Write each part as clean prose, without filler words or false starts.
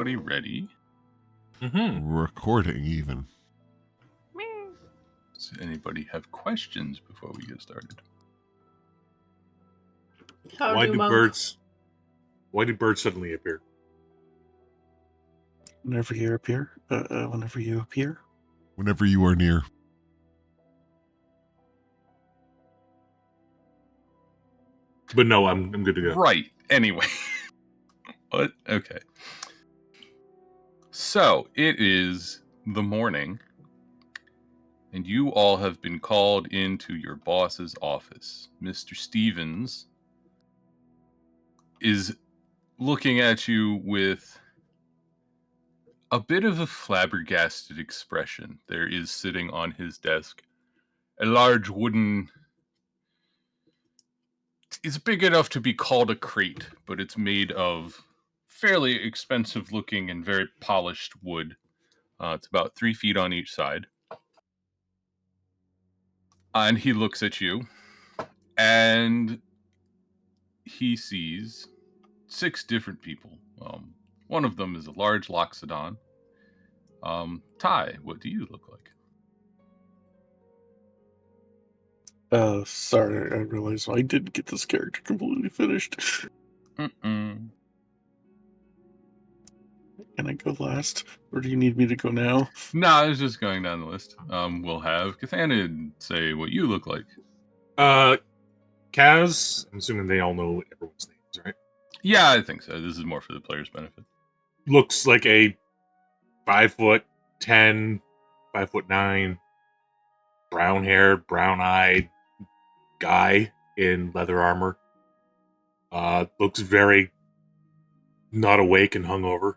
Everybody ready? Recording even. Does anybody have questions before we get started? Why do birds suddenly appear? Whenever you appear. Whenever you appear. Whenever you are near. But no, I'm good to go. Right. Anyway. What? Okay. So, it is the morning, and you all have been called into your boss's office. Mr. Stevens is looking at you with a bit of a flabbergasted expression. There is sitting on his desk a large wooden... It's big enough to be called a crate, but it's made of fairly expensive looking and very polished wood. It's about 3 feet on each side. And he looks at you, and he sees 6 different people. One of them is a large Loxodon. Ty, what do you look like? Sorry, I realized I didn't get this character completely finished. Can I go last? Or do you need me to go now? No, I was just going down the list. We'll have Cathanid say what you look like. Kaz, I'm assuming they all know everyone's names, right? Yeah, I think so. This is more for the player's benefit. Looks like a 5'10", 5'9", brown-haired, brown-eyed guy in leather armor. Looks very not awake and hungover.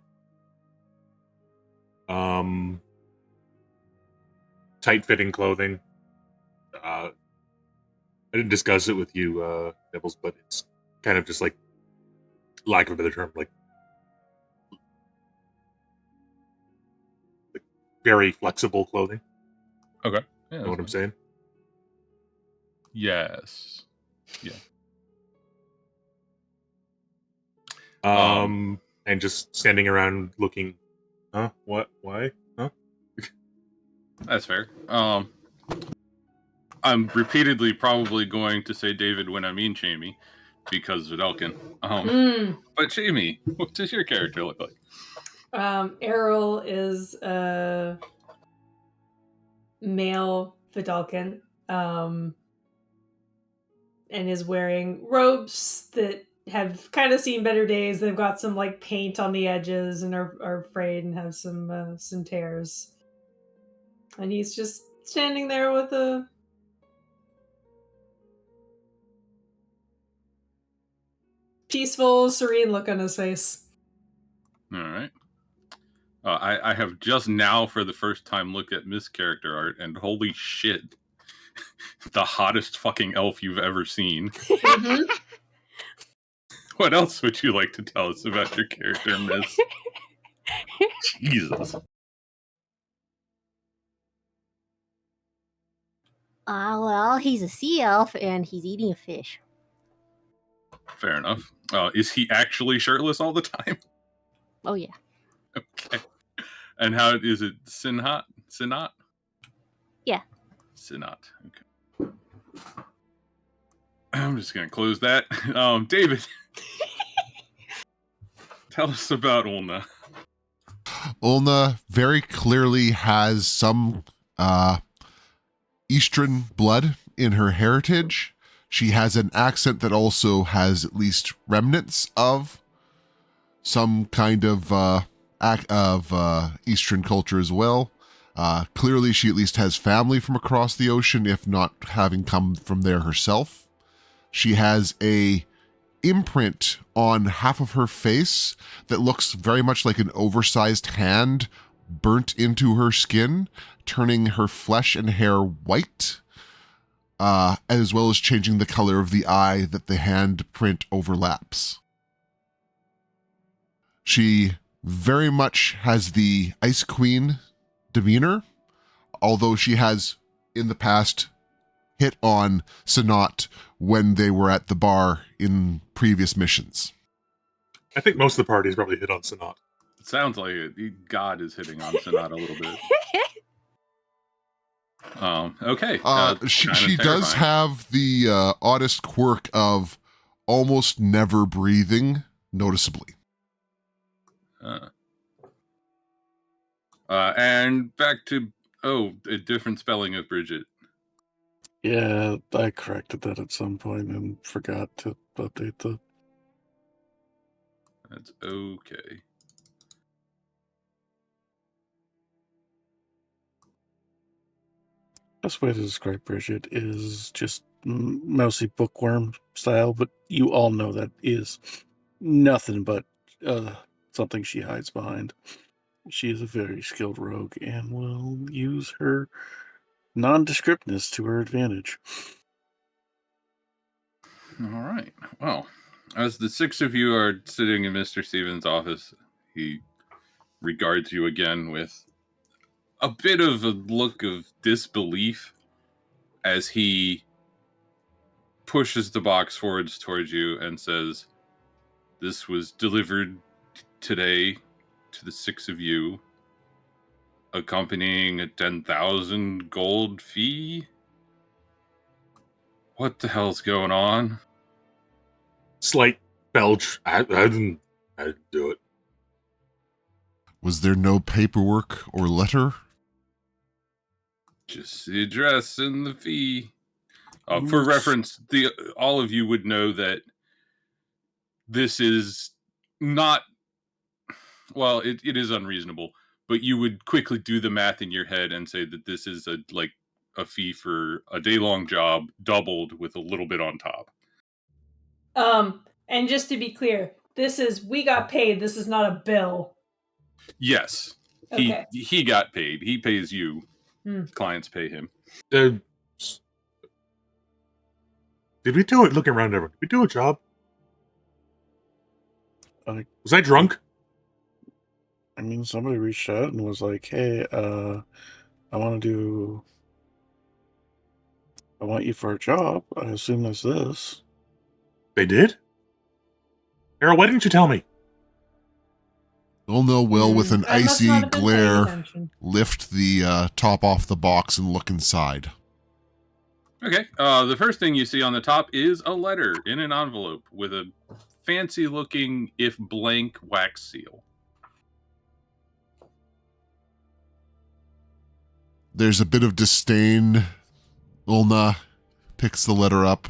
Tight-fitting clothing. I didn't discuss it with you, Nibbles, but it's kind of just like, lack of a better term, like very flexible clothing. Okay. Yeah, know what I'm saying? Yes. Yeah. And just standing around looking, huh? What? Why? Huh? That's fair. I'm repeatedly probably going to say David when I mean Jamie, because of Elkin. But Jamie, what does your character look like? Errol is a male Vidalcan, and is wearing robes that have kind of seen better days. They've got some like paint on the edges and are frayed and have some tears. And he's just standing there with a peaceful, serene look on his face. All right. I have just now, for the first time, looked at Miss character art, and holy shit, the hottest fucking elf you've ever seen. What else would you like to tell us about your character, Miss? Jesus. Well, he's a sea elf, and he's eating a fish. Fair enough. Is he actually shirtless all the time? Oh, yeah. Okay. And how is it? Sinat? Yeah. Sinat. Okay. I'm just going to close that. David. Tell us about Ulna. Ulna very clearly has some Eastern blood in her heritage. She has an accent that also has at least remnants of some kind of Eastern culture as well. Clearly, she at least has family from across the ocean, if not having come from there herself. She has a imprint on half of her face that looks very much like an oversized hand burnt into her skin, turning her flesh and hair white, as well as changing the color of the eye that the hand print overlaps. She very much has the Ice Queen demeanor, although she has, in the past, hit on Sanat when they were at the bar in previous missions. I think most of the parties probably hit on Sanat. sounds like it. God is hitting on Sonata a little bit. Okay. She does have the oddest quirk of almost never breathing noticeably. And back to a different spelling of Bridget. Yeah, I corrected that at some point and forgot to update the. That's okay. Best way to describe Bridget is just mousy bookworm style, but you all know that is nothing but something she hides behind. She is a very skilled rogue and will use her nondescriptness to her advantage. All right. Well, as the six of you are sitting in Mr. Stevens' office, he regards you again with a bit of a look of disbelief as he pushes the box forwards towards you and says, "This was delivered today to the six of you, accompanying a 10,000 gold fee? What the hell's going on?" Slight belch. I didn't do it. Was there no paperwork or letter? Just the address and the fee. For reference, all of you would know that this is not, well, it is unreasonable, but you would quickly do the math in your head and say that this is a fee for a day-long job doubled with a little bit on top. And just to be clear, we got paid. This is not a bill. Yes. Okay. He got paid. He pays you. Clients pay him. Did we do it? Looking around everyone. Did we do a job? Was I drunk? I mean, somebody reached out and was like, "Hey, I want you for a job. I assume that's this." They did? Errol, why didn't you tell me? Ulna will, with an I must icy not have been paying glare, attention. lift the top off the box and look inside. Okay. The first thing you see on the top is a letter in an envelope with a fancy-looking, if blank, wax seal. There's a bit of disdain. Ulna picks the letter up,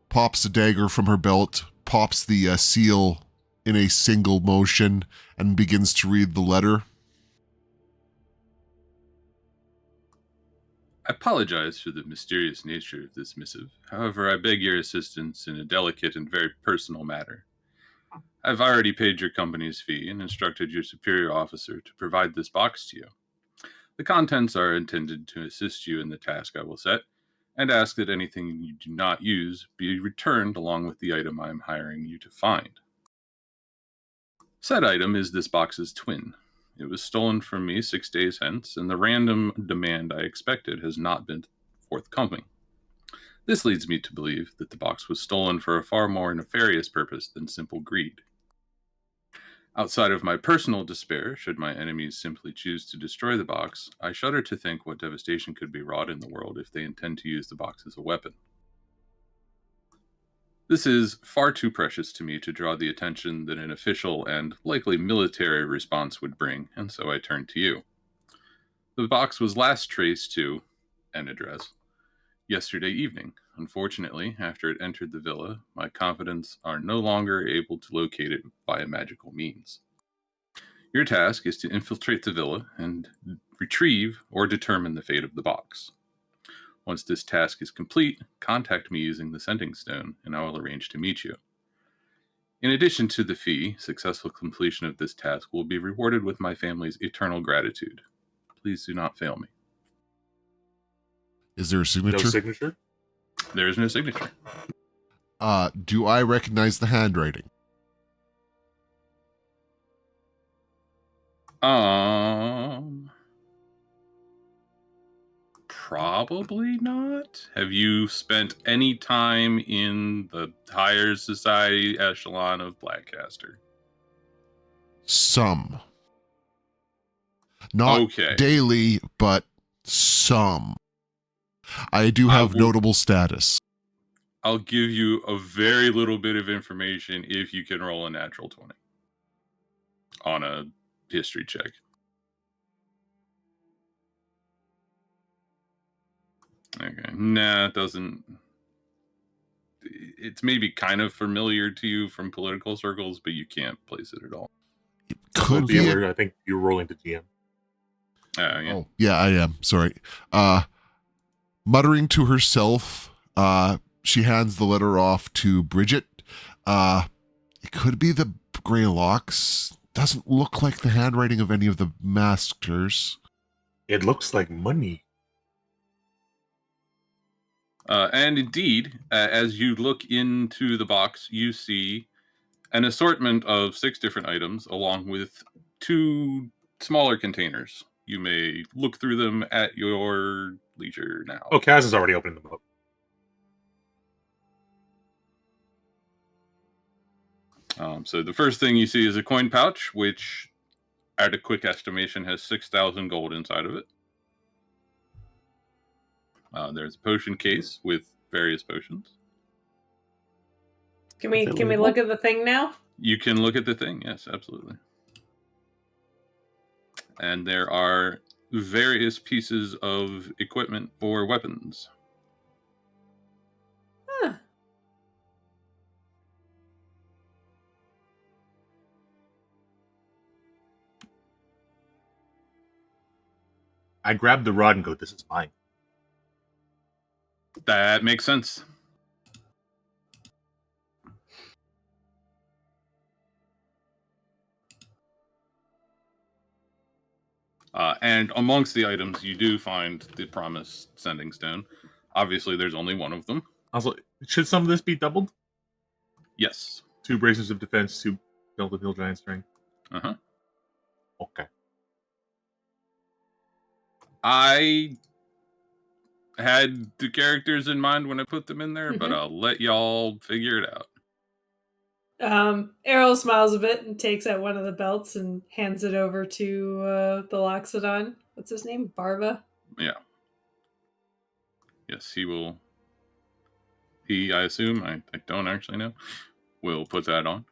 pops a dagger from her belt, pops the seal in a single motion, and begins to read the letter. I apologize for the mysterious nature of this missive. However, I beg your assistance in a delicate and very personal matter. I've already paid your company's fee and instructed your superior officer to provide this box to you. The contents are intended to assist you in the task I will set, and ask that anything you do not use be returned along with the item I am hiring you to find. Said item is this box's twin. It was stolen from me 6 days hence, and the random demand I expected has not been forthcoming. This leads me to believe that the box was stolen for a far more nefarious purpose than simple greed. Outside of my personal despair, should my enemies simply choose to destroy the box, I shudder to think what devastation could be wrought in the world if they intend to use the box as a weapon. This is far too precious to me to draw the attention that an official and likely military response would bring, and so I turn to you. The box was last traced to an address yesterday evening. Unfortunately, after it entered the villa, my confidants are no longer able to locate it via magical means. Your task is to infiltrate the villa and retrieve or determine the fate of the box. Once this task is complete, contact me using the sending stone, and I will arrange to meet you. In addition to the fee, successful completion of this task will be rewarded with my family's eternal gratitude. Please do not fail me. Is there a signature? No signature? There is no signature. Do I recognize the handwriting? Probably not. Have you spent any time in the higher society echelon of Blackcaster? Some. Not Okay. daily, but some. I do have notable status. I'll give you a very little bit of information if you can roll a natural 20 on a history check. Okay. Nah, it doesn't. It's maybe kind of familiar to you from political circles, but you can't place it at all. It could be. I think you're rolling to GM. Yeah. Oh, yeah, I am. Sorry. Muttering to herself, she hands the letter off to Bridget. It could be the Greylocks. Doesn't look like the handwriting of any of the masters. It looks like money. And indeed, as you look into the box, you see an assortment of 6 different items, along with 2 smaller containers. You may look through them at your leisure now. Oh, Kaz is already opening them up. So the first thing you see is a coin pouch, which, at a quick estimation, has 6,000 gold inside of it. There's a potion case with various potions. Can we look at the thing now? You can look at the thing, yes, absolutely. And there are various pieces of equipment or weapons. Huh. I grab the rod and go, "This is mine." That makes sense. And amongst the items, you do find the promised sending stone. Obviously, there's only one of them. Also, should some of this be doubled? Yes. 2 braces of defense, 2 Delta Hill Giant Strength. Uh-huh. Okay. I had the characters in mind when I put them in there, but I'll let y'all figure it out. Errol smiles a bit and takes out one of the belts and hands it over to the Loxodon. What's his name? Barva? Yeah. Yes, he will. He, I assume, I don't actually know, will put that on.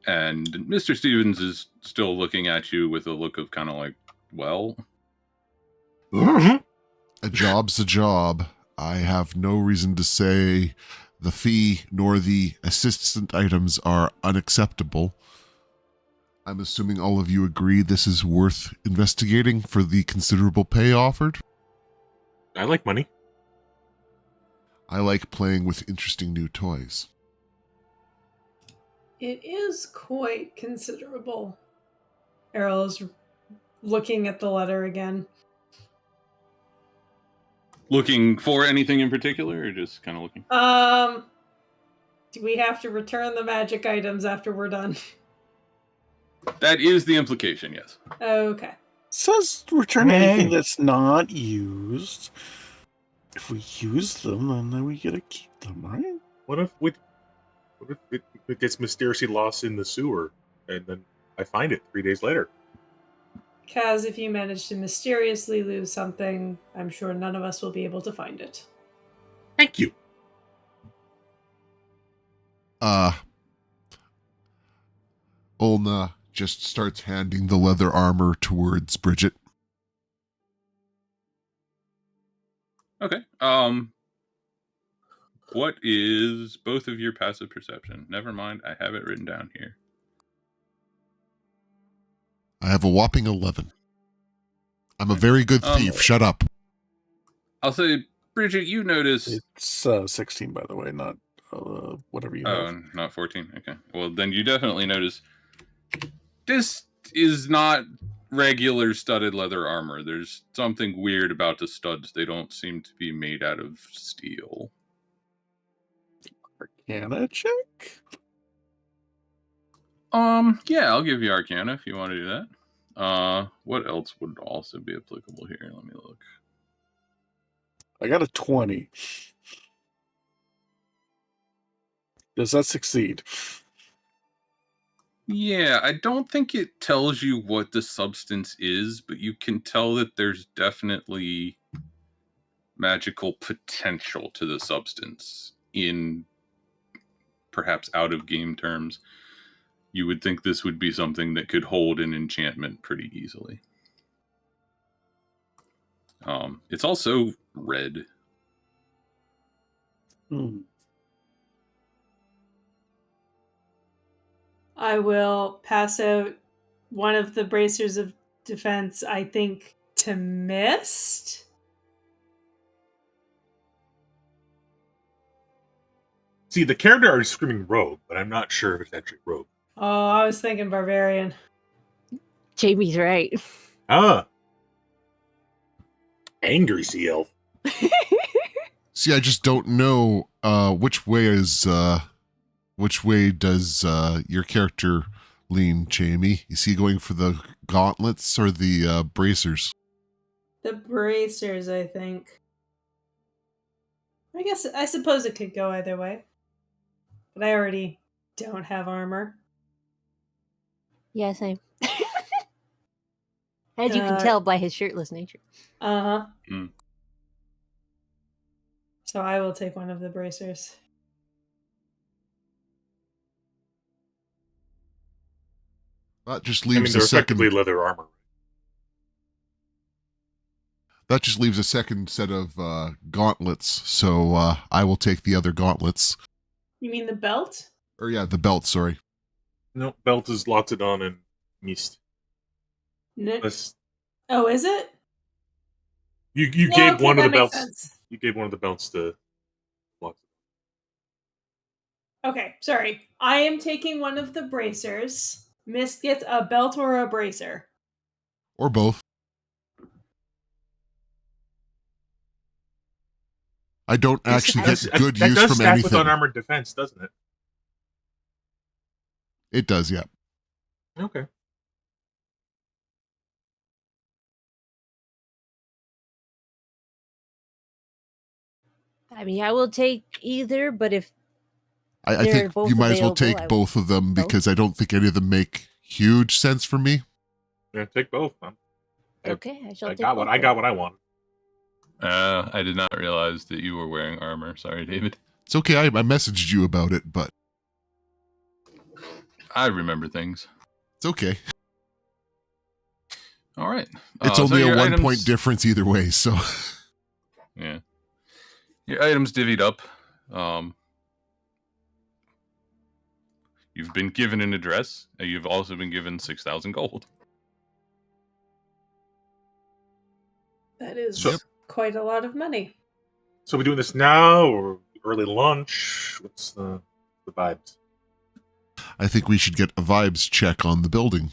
And Mr. Stevens is still looking at you with a look of kind of like, well, A job's a job. I have no reason to say the fee nor the assistant items are unacceptable. I'm assuming all of you agree this is worth investigating for the considerable pay offered. I like money. I like playing with interesting new toys. It is quite considerable. Errol is looking at the letter again. looking for anything in particular, or just kind of looking? Do we have to return the magic items after we're done? That is the implication, yes. Okay. It says return anything that's not used. If we use them, then we get to keep them, right? What if it gets mysteriously lost in the sewer, and then I find it 3 days later? Kaz, if you manage to mysteriously lose something, I'm sure none of us will be able to find it. Thank you. Olna just starts handing the leather armor towards Bridget. Okay. What is both of your passive perception? Never mind, I have it written down here. I have a whopping 11. I'm a very good thief. Shut up. I'll say, Bridget, you notice... It's 16, by the way, not whatever you have. Oh, not 14. Okay. Well, then you definitely notice this is not regular studded leather armor. There's something weird about the studs. They don't seem to be made out of steel. Arcana check? Yeah, I'll give you Arcana if you want to do that. What else would also be applicable here? Let me look. I got a 20. Does that succeed? Yeah, I don't think it tells you what the substance is, but you can tell that there's definitely magical potential to the substance. In perhaps out of game terms, you would think this would be something that could hold an enchantment pretty easily. It's also red. I will pass out one of the bracers of defense, I think, to Mist. See, the character is screaming rogue, but I'm not sure if it's actually rogue. Oh, I was thinking barbarian. Jamie's right. Ah. Angry sea elf. See, I just don't know which way does your character lean, Jamie? Is he going for the gauntlets or the bracers? The bracers, I think. I suppose it could go either way. But I already don't have armor. Yeah, same. As you can tell by his shirtless nature. Uh-huh. Mm. So I will take one of the bracers. That just I mean, leaves they're a effectively second. leather armor. That just leaves a second set of gauntlets. So I will take the other gauntlets. You mean the belt? Or yeah, the belt. Sorry. No, belt is Loxodon and Mist. No. Unless Oh, is it? you Yeah, gave okay, one of that the makes belts. sense. You gave one of the belts to Loxodon. Okay, sorry. I am taking one of the bracers. Mist gets a belt or a bracer. Or both. I don't actually get good that use does from stack anything. with unarmored defense, doesn't it? It does, yeah. Okay. I mean, I will take either, but if I they're think both you might as well available, take both of them because I don't think any of them make huge sense for me. Yeah, take both. Man. Okay, I shall I take got what both I then. got what I want. I did not realize that you were wearing armor. Sorry, David. It's okay. I messaged you about it, but I remember things. it's okay. All right. It's so only a your 1 items- point difference either way, so. Yeah. Your items divvied up. You've been given an address, and you've also been given 6,000 gold. That is Yep. quite a lot of money. So we doing this now or early lunch? What's the vibes? I think we should get a vibes check on the building.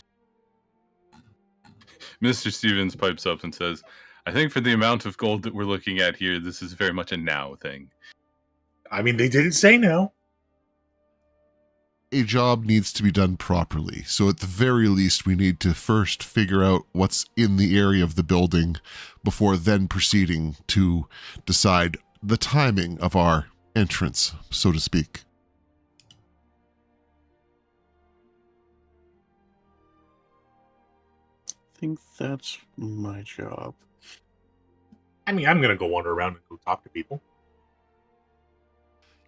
Mr. Stevens pipes up and says, I think for the amount of gold that we're looking at here, this is very much a now thing. I mean, they didn't say now. A job needs to be done properly, so at the very least we need to first figure out what's in the area of the building before then proceeding to decide the timing of our entrance, so to speak. I think that's my job. I mean, I'm gonna go wander around and go talk to people.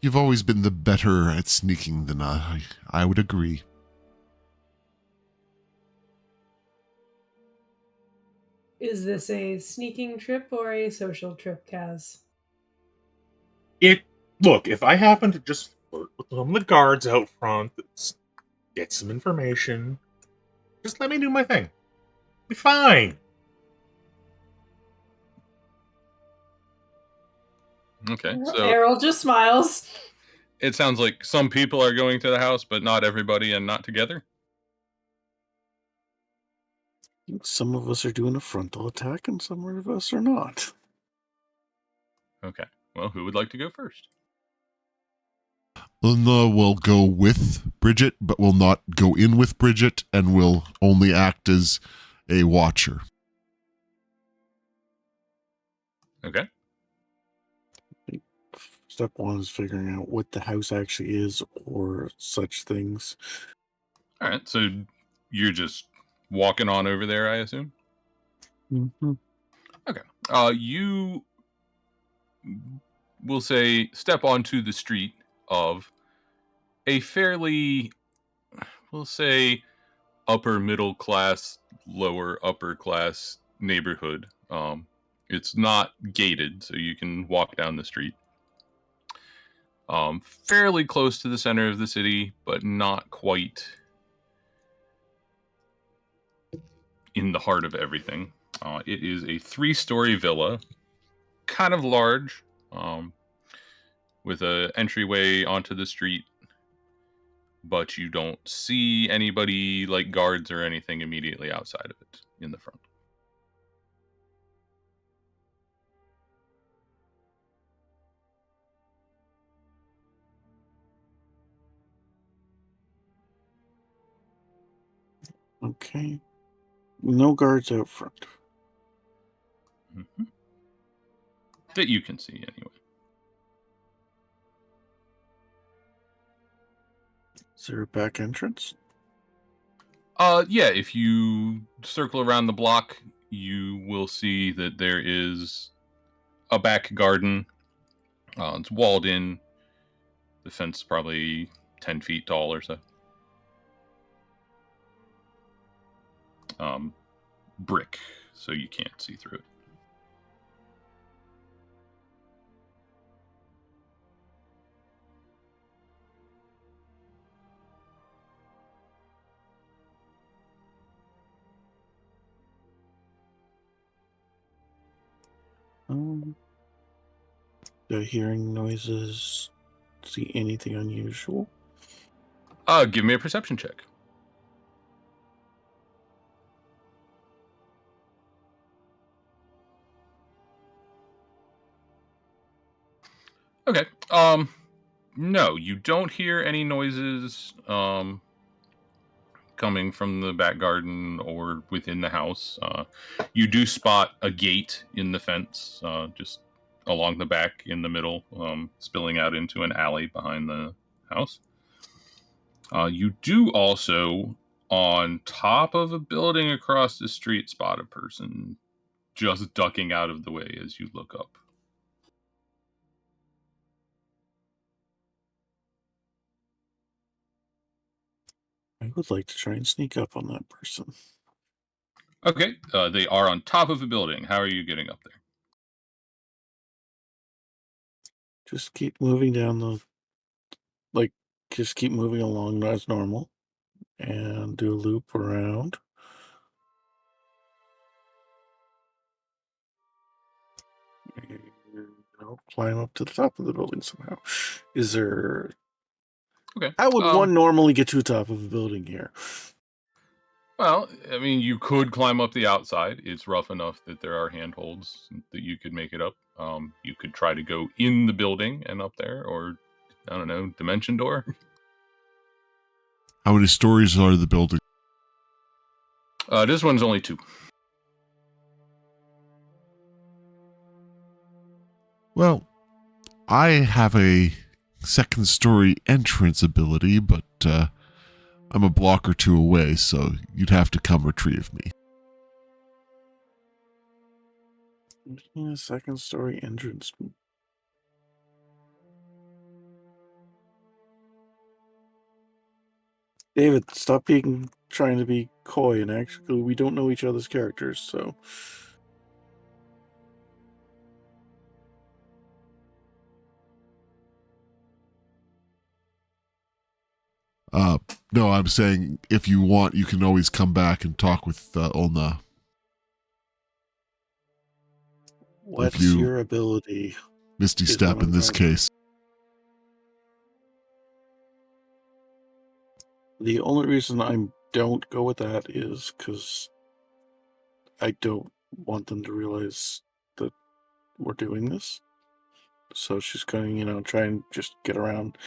You've always been the better at sneaking than I would agree. Is this a sneaking trip or a social trip, Kaz? Look, if I happen to just flirt with some of the guards out front, get some information, just let me do my thing. Be fine. Okay, so Errol just smiles. it sounds like some people are going to the house, but not everybody and not together. Some of us are doing a frontal attack and some of us are not. Okay, well, who would like to go first? Luna will go with Bridget, but will not go in with Bridget and will only act as a watcher. Okay. Step one is figuring out what the house actually is or such things. All right, so you're just walking on over there, I assume? Mm-hmm. You will say step onto the street of a fairly, we'll say, upper middle class, lower upper class neighborhood. It's not gated, so you can walk down the street. Fairly close to the center of the city, but not quite in the heart of everything. It is a 3-story villa, kind of large, with a entryway onto the street, but you don't see anybody like guards or anything immediately outside of it in the front. Okay. No guards out front. Mm-hmm. That you can see anyway. Is there a back entrance? Yeah, if you circle around the block, you will see that there is a back garden. It's walled in. The fence is probably 10 feet tall or so. Brick, so you can't see through it. Do I hearing noises? See anything unusual? Give me a perception check. Okay. No, you don't hear any noises coming from the back garden or within the house. You do spot a gate in the fence, just along the back in the middle, spilling out into an alley behind the house. You do also, on top of a building across the street, spot a person just ducking out of the way as you look up. I would like to try and sneak up on that person. Okay, they are on top of a building. How are you getting up there? Just keep moving down the, just keep moving along as normal and do a loop around. And I'll climb up to the top of the building somehow. Is there... Okay. How would one normally get to the top of a building here? Well, I mean, you could climb up the outside. It's rough enough that there are handholds that you could make it up. You could try to go in the building and up there, or, I don't know, dimension door. How many stories are the building? This one's only 2. Well, I have a second story entrance ability, but I'm a block or 2 away, so you'd have to come retrieve me. Yeah, second story entrance. David, stop trying to be coy, and actually we don't know each other's characters, so... No, I'm saying if you want, you can always come back and talk with Olna. What's your ability? Misty is Step what in I'm this trying to- case. The only reason I don't go with that is because I don't want them to realize that we're doing this. So she's going to, try and just get around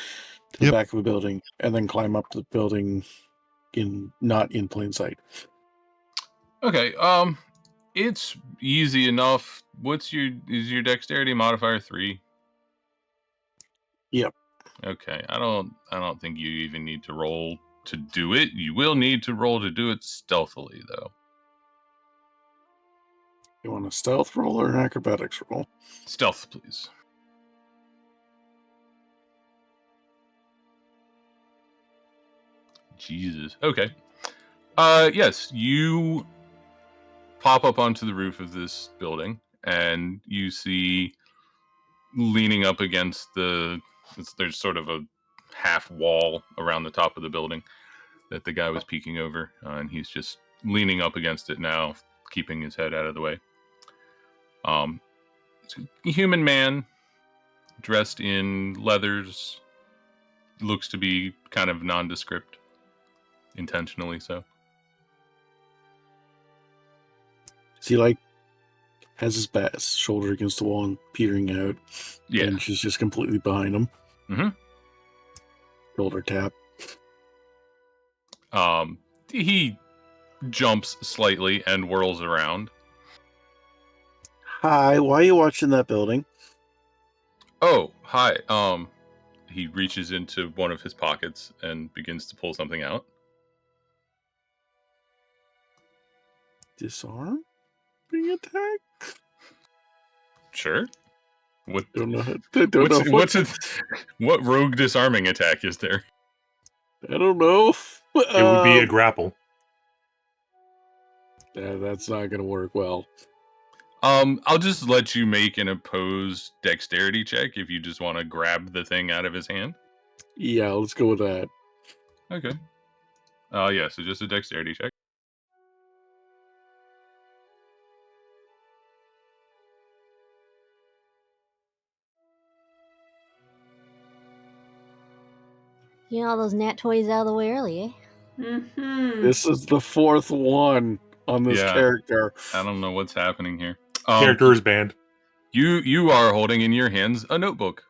to the Yep. back of a building and then climb up the building not in plain sight. Okay, it's easy enough. Is your dexterity modifier 3? Yep. Okay. I don't think you even need to roll to do it. You will need to roll to do it stealthily, though. You want a stealth roll or an acrobatics roll? Stealth, please. Jesus. Okay. Yes, you pop up onto the roof of this building, and you see leaning up against there's sort of a half wall around the top of the building that the guy was peeking over, and he's just leaning up against it now, keeping his head out of the way. It's a human man dressed in leathers, looks to be kind of nondescript, intentionally so. Is he like has his shoulder against the wall and petering out? Yeah. And she's just completely behind him. Mm-hmm. Shoulder tap. He jumps slightly and whirls around. Hi, why are you watching that building? Oh, hi. He reaches into one of his pockets and begins to pull something out. Disarm? Being attacked? Sure. What? Don't know. I don't know. What rogue disarming attack is there? I don't know. It would be a grapple. Yeah, that's not going to work well. I'll just let you make an opposed dexterity check if you just want to grab the thing out of his hand. Yeah, let's go with that. Okay. Yeah, so just a dexterity check. You know all those nat toys out of the way early, eh? Mm-hmm. This is the fourth one on this Yeah. character. I don't know what's happening here. Character is banned. You are holding in your hands a notebook,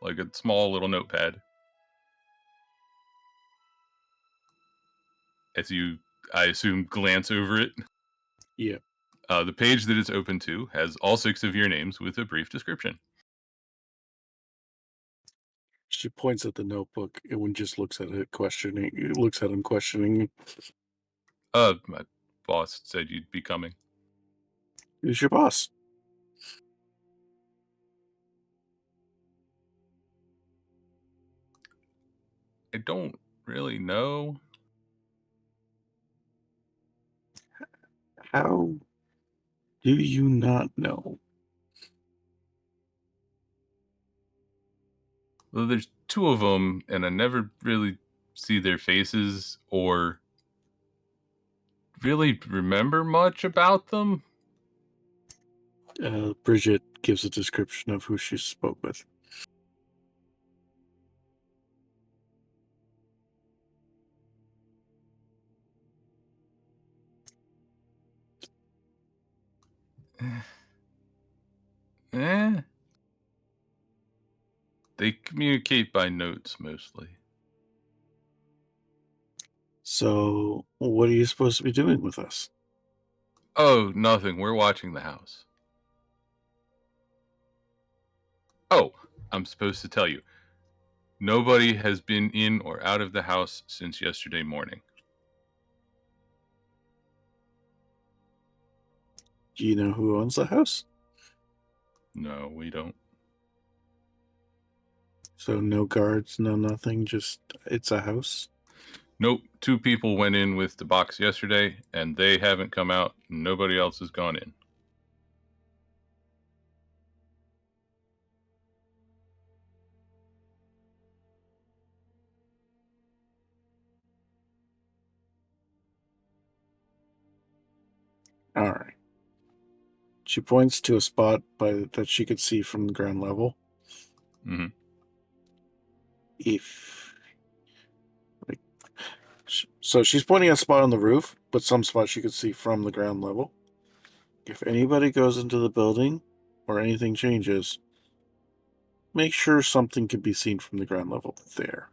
like a small little notepad. As you, I assume, glance over it. Yeah. The page that it's open to has all 6 of your names with a brief description. She points at the notebook and just looks at it questioning. Looks at him questioning. My boss said you'd be coming. Who's your boss? I don't really know. How do you not know? Well, there's 2 of them, and I never really see their faces or really remember much about them. Bridget gives a description of who she spoke with. They communicate by notes mostly. So, what are you supposed to be doing with us? Oh, nothing. We're watching the house. Oh, I'm supposed to tell you. Nobody has been in or out of the house since yesterday morning. Do you know who owns the house? No, we don't. So, no guards, no nothing, just it's a house? Nope. 2 people went in with the box yesterday, and they haven't come out. Nobody else has gone in. All right. She points to a spot that she could see from the ground level. Mm-hmm. So she's pointing at a spot on the roof, but some spot she could see from the ground level. If anybody goes into the building or anything changes, make sure something can be seen from the ground level there.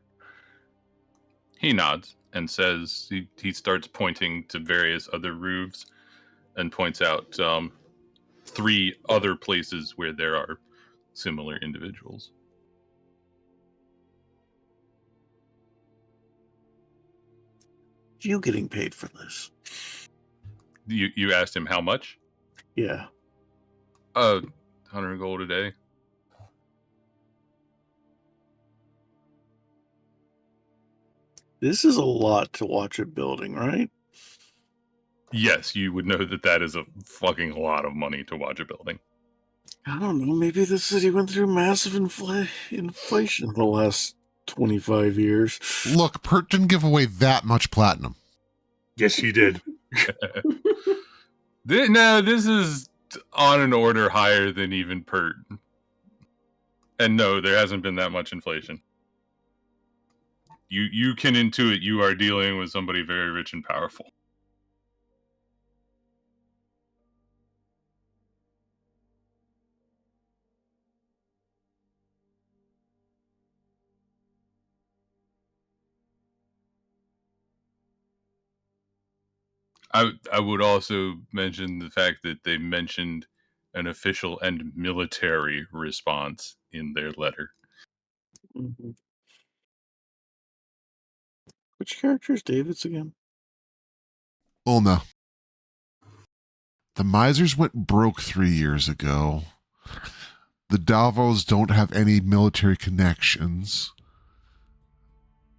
He nods and says he starts pointing to various other roofs and points out 3 other places where there are similar individuals. You getting paid for this? You asked him how much? Yeah. 100 gold a day. This is a lot to watch it building, right? Yes, you would know that is a fucking lot of money to watch a building. I don't know. Maybe the city went through massive inflation in the last 25 years. Look, Pert didn't give away that much platinum. Yes, he did. No, this is on an order higher than even Pert. And no, there hasn't been that much inflation. You can intuit you are dealing with somebody very rich and powerful. I would also mention the fact that they mentioned an official and military response in their letter. Mm-hmm. Which character is David's again? Ulna. The Misers went broke 3 years ago. The Davos don't have any military connections.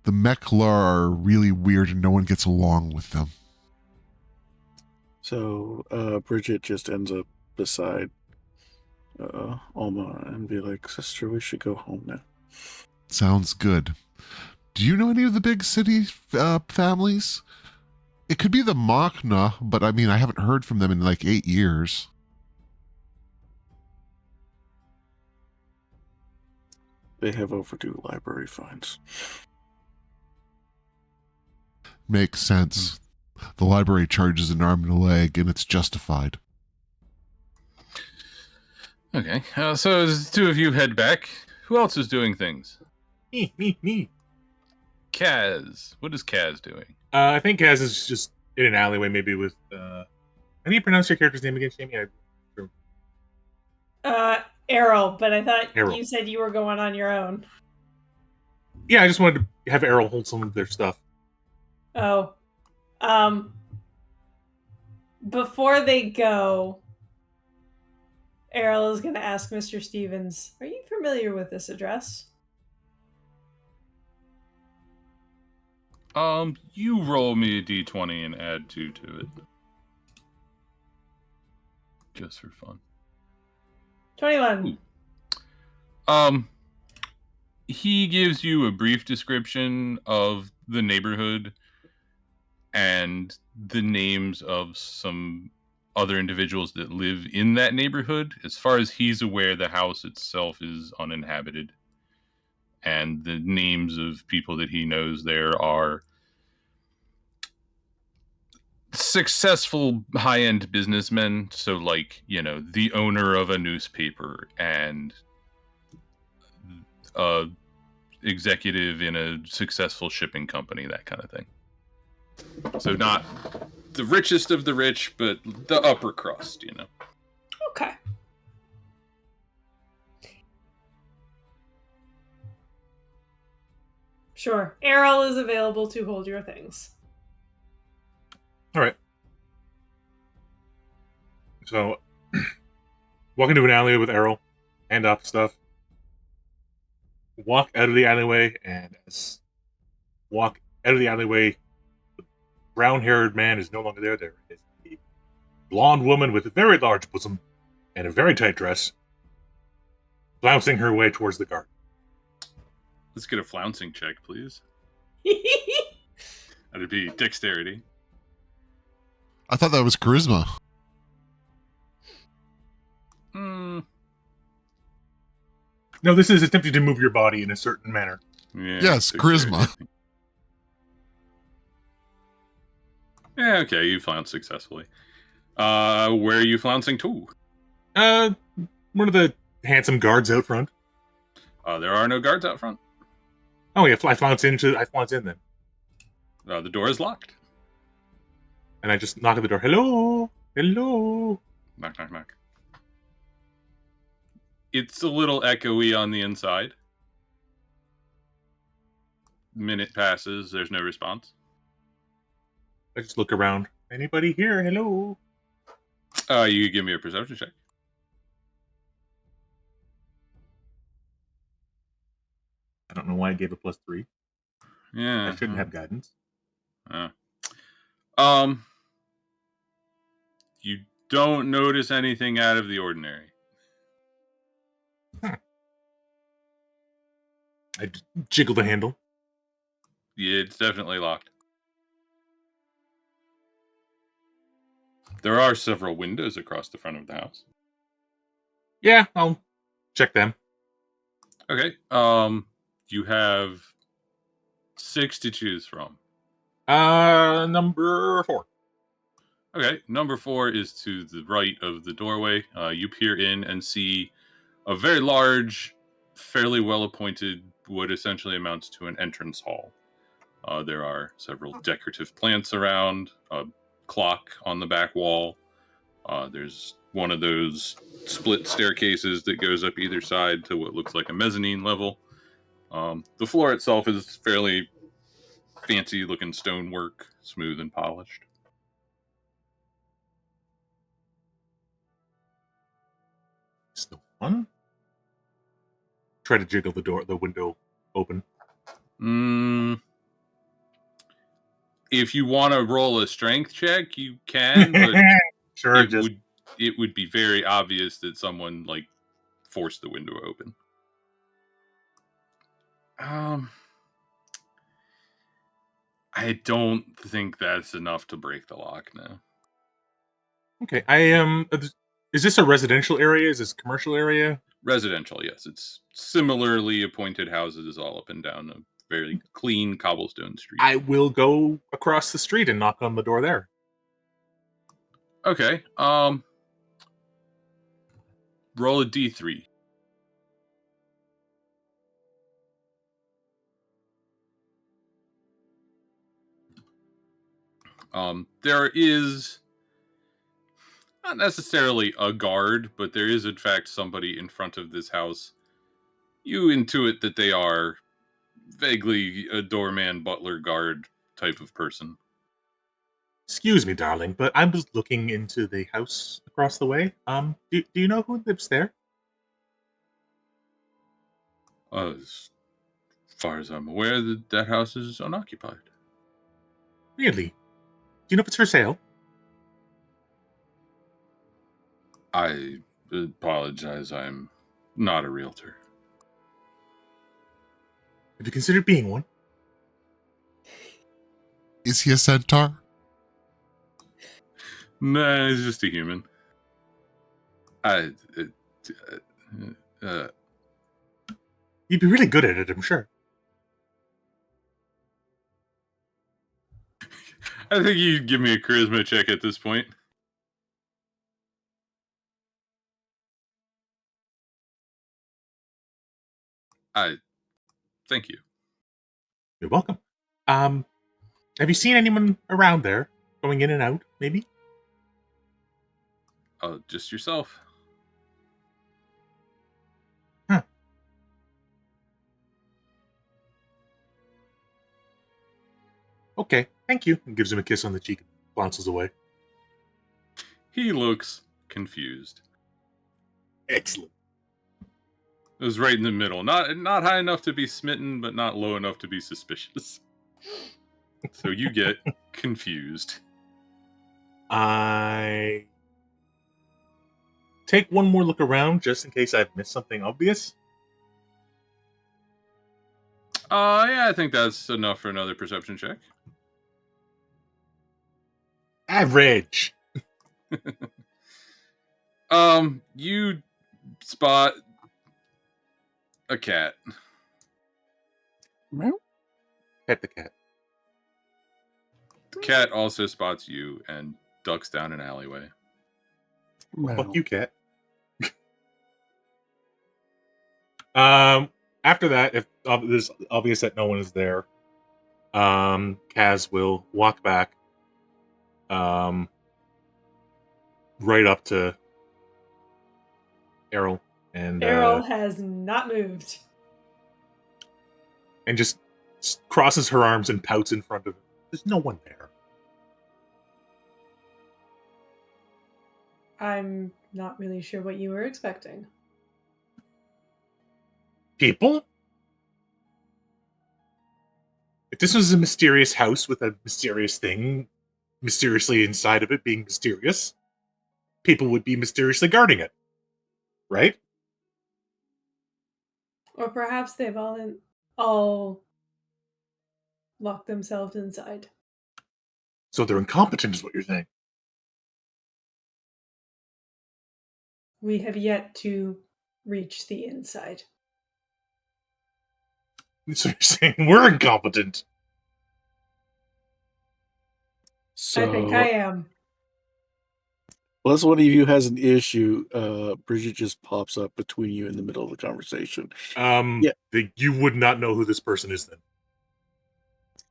The Meklar are really weird and no one gets along with them. So Bridget just ends up beside Alma and be like, "Sister, we should go home now." Sounds good. Do you know any of the big city families? It could be the Machna, but I mean, I haven't heard from them in like 8 years. They have overdue library fines. Makes sense. The library charges an arm and a leg, and it's justified. Okay, so as the two of you head back, who else is doing things? Me. Kaz. What is Kaz doing? I think Kaz is just in an alleyway, maybe with. How do you pronounce your character's name again, Jamie? Errol, but I thought Errol. you said you were going on your own. Yeah, I just wanted to have Errol hold some of their stuff. Oh. Before they go, Errol is going to ask Mr. Stevens, are you familiar with this address? You roll me a d20 and add 2 to it. Just for fun. 21. He gives you a brief description of the neighborhood and the names of some other individuals that live in that neighborhood. As far as he's aware, the house itself is uninhabited. And the names of people that he knows there are successful high-end businessmen. So, like, you know, the owner of a newspaper and executive in a successful shipping company, that kind of thing. So not the richest of the rich, but the upper crust, you know. Okay. Sure. Errol is available to hold your things. All right. So, walk into an alleyway with Errol, hand off stuff. Walk out of the alleyway, and as walk out of the alleyway, the brown-haired man is no longer there. There is a blonde woman with a very large bosom and a very tight dress, flouncing her way towards the garden. Let's get a flouncing check, please. That'd be dexterity. I thought that was charisma. No, this is attempting to move your body in a certain manner. Yeah, Yes, dexterity. charisma. Yeah, okay, you flounced successfully. Where are you flouncing to? One of the handsome guards out front. There are no guards out front. Oh yeah, I flounce in then. The door is locked. And I just knock at the door. Hello? Hello? Knock, knock, knock. It's a little echoey on the inside. Minute passes, there's no response. I just look around. Anybody here? Hello. You could give me a perception check. I don't know why I gave a +3. Yeah. I shouldn't have guidance. You don't notice anything out of the ordinary. I jiggle the handle. Yeah, it's definitely locked. There are several windows across the front of the house. Yeah, I'll check them. Okay. You have 6 to choose from. Number 4. Okay, number 4 is to the right of the doorway. You peer in and see a very large, fairly well-appointed, what essentially amounts to an entrance hall. There are several decorative plants around, a clock on the back wall. There's one of those split staircases that goes up either side to what looks like a mezzanine level. The floor itself is fairly fancy-looking stonework, smooth and polished. It's the one. Try to jiggle the window open. If you want to roll a strength check, you can, but Sure, it would be very obvious that someone forced the window open. I don't think that's enough to break the lock now. Okay, I am. Is this a residential area? Is this a commercial area? Residential, yes. It's similarly appointed houses all up and down a very clean cobblestone street. I will go across the street and knock on the door there. Okay. Roll a D3. There is not necessarily a guard, but there is in fact somebody in front of this house. You intuit that they are vaguely a doorman, butler, guard type of person. Excuse me, darling, but I was looking into the house across the way. Do you know who lives there? As far as I'm aware, that house is unoccupied. Really? Do you know if it's for sale? I apologize. I'm not a realtor. Have you considered being one? Is he a centaur? Nah, he's just a human. You'd be really good at it, I'm sure. I think you'd give me a charisma check at this point. Thank you. You're welcome. Have you seen anyone around there going in and out, maybe? Just yourself. Huh. Okay, thank you. And gives him a kiss on the cheek and bounces away. He looks confused. Excellent. It was right in the middle. Not high enough to be smitten, but not low enough to be suspicious. So you get confused. I take one more look around just in case I've missed something obvious. Yeah, I think that's enough for another perception check. Average. You spot a cat. Meow. Pet the cat. The cat also spots you and ducks down an alleyway. Meow. Fuck you, cat. After that, if it's obvious that no one is there, Kaz will walk back, right up to Errol, and Errol has not moved. and just crosses her arms and pouts in front of him. There's no one there. I'm not really sure what you were expecting. People? If this was a mysterious house with a mysterious thing mysteriously inside of it being mysterious, people would be mysteriously guarding it. Right? Or perhaps they've all locked themselves inside. So they're incompetent, is what you're saying. We have yet to reach the inside. So you're saying we're incompetent. So, I think I am. unless one of you has an issue, Bridget just pops up between you in the middle of the conversation. Yeah. You would not know who this person is then.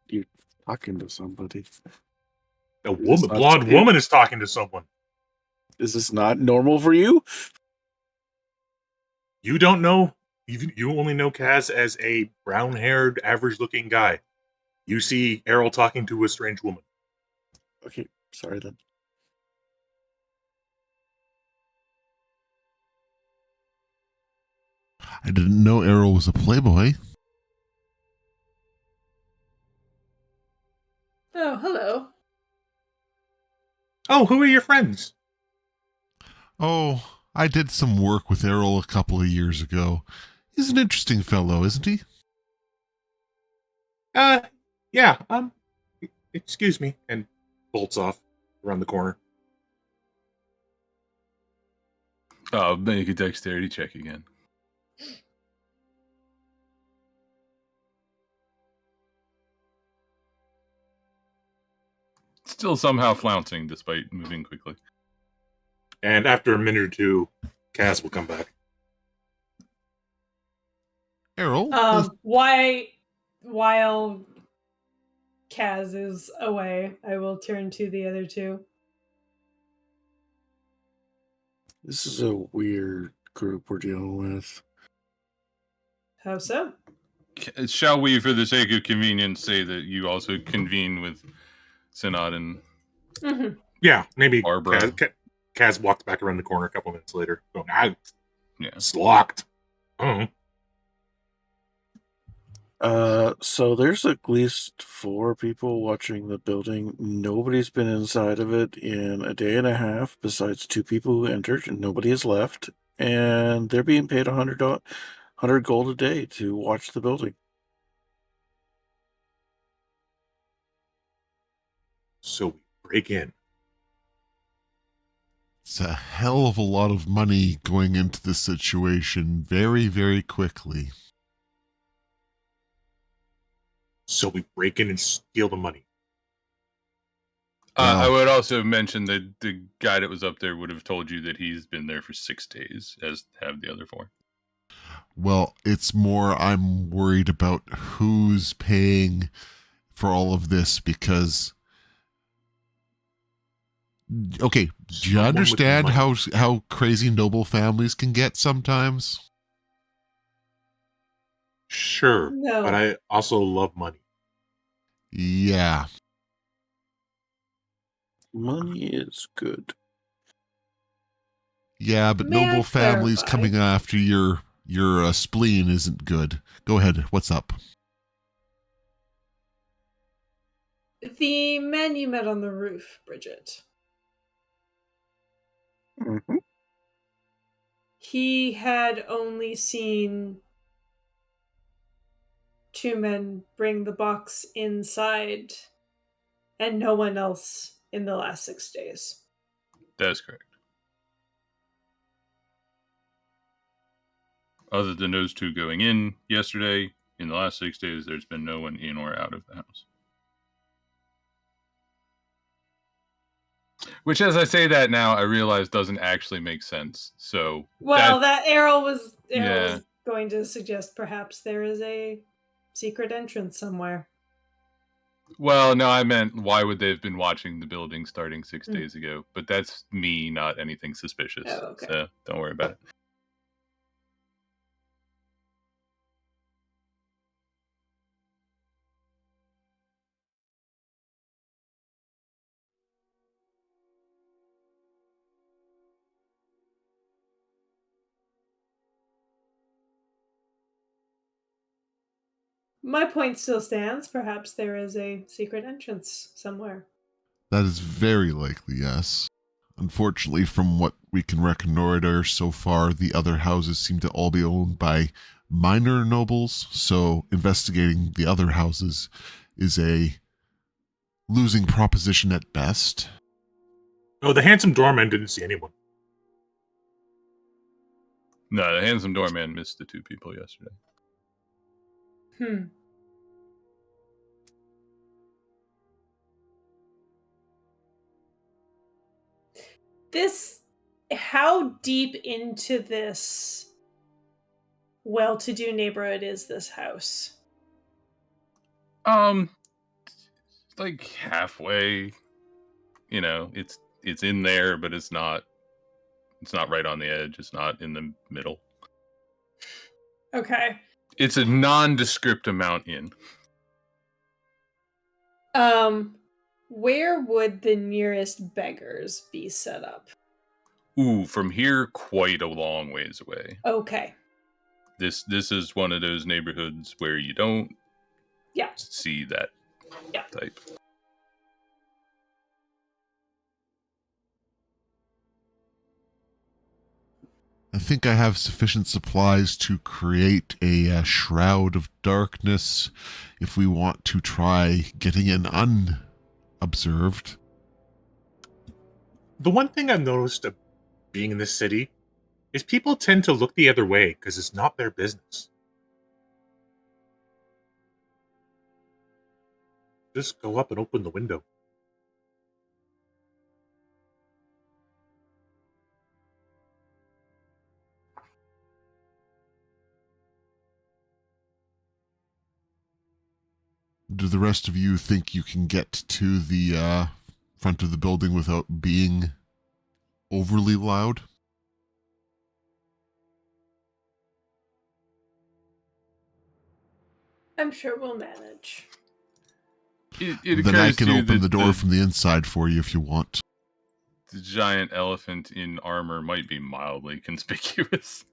You're talking to somebody. A Is this woman, not blonde scary? woman is talking to someone. Is this not normal for you? You don't know. You only know Kaz as a brown-haired, average-looking guy. You see Errol talking to a strange woman. Okay, sorry then. I didn't know Errol was a playboy. Oh, hello. Oh, who are your friends? Oh, I did some work with Errol a couple of years ago. He's an interesting fellow, isn't he? Yeah, excuse me, and bolts off around the corner. Make a dexterity check again. Still somehow flouncing despite moving quickly. And after a minute or two, Kaz will come back. Errol? While Kaz is away, I will turn to the other two. This is a weird group we're dealing with. How so? Shall we, for the sake of convenience, say that you also convene with Synod and Mm-hmm. Yeah, maybe Barbara? Kaz walked back around the corner a couple minutes later, going, Yeah. it's locked. Oh. So there's at least 4 people watching the building. Nobody's been inside of it in a day and a half, besides 2 people who entered, and nobody has left. And they're being paid $100 gold a day to watch the building. So we break in. It's a hell of a lot of money going into this situation very, very quickly. So we break in and steal the money. Wow. I would also mention that the guy that was up there would have told you that he's been there for 6 days, as have the other 4. Well, it's more I'm worried about who's paying for all of this because... Okay, do you Someone with understand money. how crazy noble families can get sometimes? Sure, No. but I also love money. Yeah. Money is good. Yeah, but May I noble families clarify? coming after your spleen isn't good. Go ahead. What's up? The man you met on the roof, Bridget. Mm-hmm. He had only seen 2 men bring the box inside, and no one else in the last 6 days. That's correct. Other than those 2 going in yesterday, in the last 6 days, there's been no one in or out of the house. Which, as I say that now, I realize doesn't actually make sense. So, Well, that Errol was Yeah. going to suggest perhaps there is a secret entrance somewhere. Well, no, I meant why would they have been watching the building starting 6 Hmm. days ago? But that's me, not anything suspicious. Oh, okay. So don't worry about it. My point still stands. Perhaps there is a secret entrance somewhere. That is very likely, yes. Unfortunately, from what we can reconnoiter so far, the other houses seem to all be owned by minor nobles, so investigating the other houses is a losing proposition at best. Oh, the handsome doorman didn't see anyone. No, the handsome doorman missed the 2 people yesterday. How deep into this well-to-do neighborhood is this house? Like halfway. You know, it's in there, but it's not right on the edge. It's not in the middle. Okay. It's a nondescript amount in. Where would the nearest beggars be set up? Ooh, from here, quite a long ways away. Okay. This is one of those neighborhoods where you don't see that type. I think I have sufficient supplies to create a shroud of darkness if we want to try getting in unobserved. The one thing I've noticed of being in this city is people tend to look the other way because it's not their business. Just go up and open the window. Do the rest of you think you can get to the front of the building without being overly loud? I'm sure we'll manage. It Then I occurs can to you open that the door from the inside for you if you want. The giant elephant in armor might be mildly conspicuous.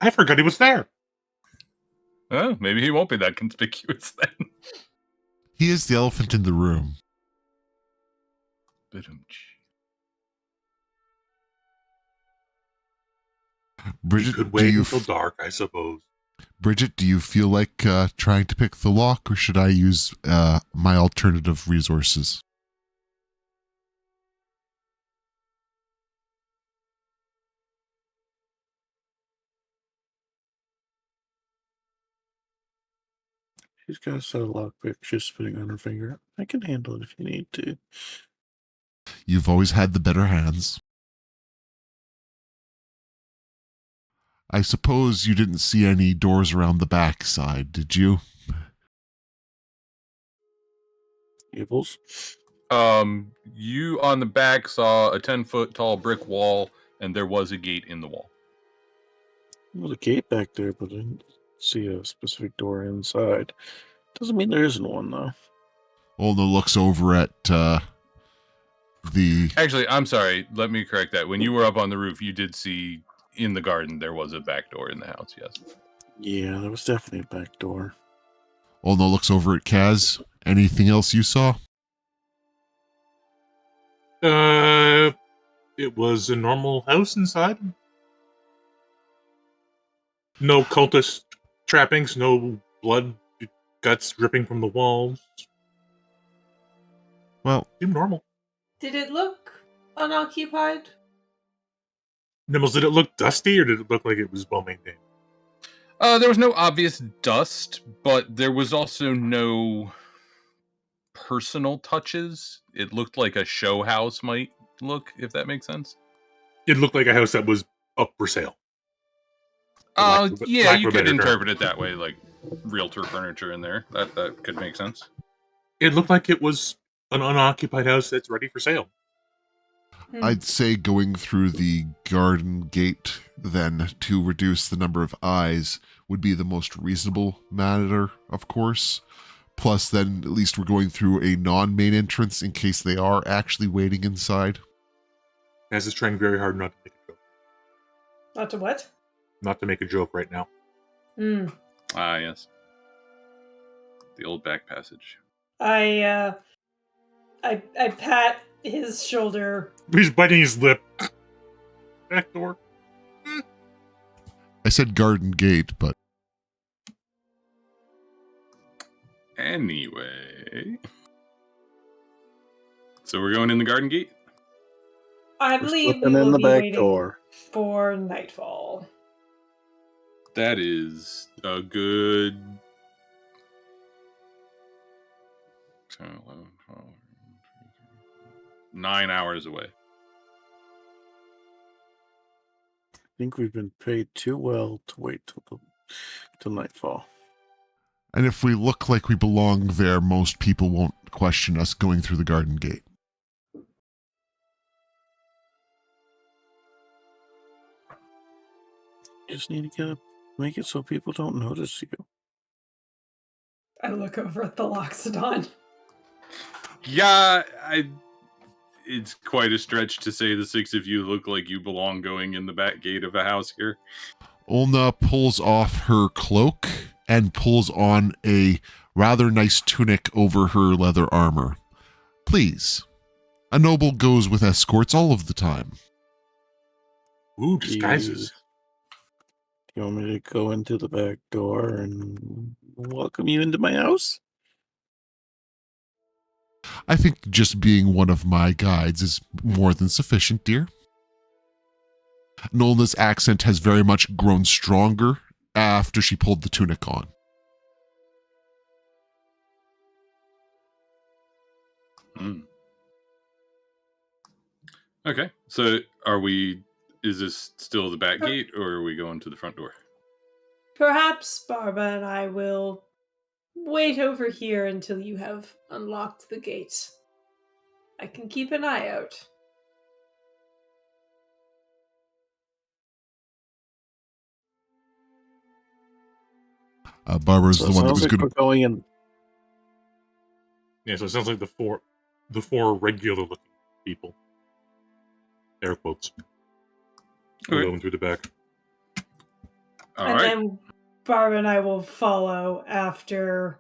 I forgot he was there. Oh, maybe he won't be that conspicuous then. He is the elephant in the room. Bridget, Could wait until dark, I suppose. Bridget, do you feel like trying to pick the lock, or should I use my alternative resources? She's got a set of lockpick just spinning on her finger. I can handle it if you need to. You've always had the better hands. I suppose you didn't see any doors around the back side, did you? Gables? You on the back saw a 10-foot tall brick wall, and there was a gate in the wall. There's a gate back there, but I didn't see a specific door inside. Doesn't mean there isn't one, though. Olna looks over at the... Actually, I'm sorry. Let me correct that. When you were up on the roof, you did see in the garden there was a back door in the house, yes. Yeah, there was definitely a back door. Olna looks over at Kaz. Anything else you saw? It was a normal house inside. No cultist trappings, no blood, guts dripping from the walls. Well, Seemed normal. Did it look unoccupied? Nimbles, did it look dusty or did it look like it was well maintained? There was no obvious dust, but there was also no personal touches. It looked like a show house might look, if that makes sense. It looked like a house that was up for sale. Yeah, lack you of a could better interpret term. it that way, like realtor furniture in there. That could make sense. It looked like it was an unoccupied house that's ready for sale. I'd say going through the garden gate then to reduce the number of eyes would be the most reasonable matter, of course. Plus, then at least we're going through a non-main entrance in case they are actually waiting inside. As is trying very hard not to make a joke. Not to what? Not to make a joke right now. Mm. Ah, yes. The old back passage. I pat his shoulder. He's biting his lip. Back door. I said garden gate, but Anyway. So we're going in the garden gate? I We're believe we slipping will in the be back waiting door. for nightfall. That is a good 10, 11, 12, 9 hours away. I think we've been paid too well to wait till nightfall. and if we look like we belong there, most people won't question us going through the garden gate. Just need to make it so people don't notice you. I look over at the Loxodon. Yeah, it's quite a stretch to say the 6 of you look like you belong going in the back gate of a house here. Olna pulls off her cloak and pulls on a rather nice tunic over her leather armor. Please, a noble goes with escorts all of the time. Ooh, disguises. Do you want me to go into the back door and welcome you into my house? I think just being one of my guides is more than sufficient, dear. Nolna's accent has very much grown stronger after she pulled the tunic on. Mm. Okay, so is this still the back gate, or are we going to the front door? Perhaps Barba and I will wait over here until you have unlocked the gate. I can keep an eye out. Barbara's So the it one that sounds was like going we're to... going in. Yeah, so it sounds like the four regular looking people. Air quotes. Okay. Going through the back. All and right. then Barba and I will follow after.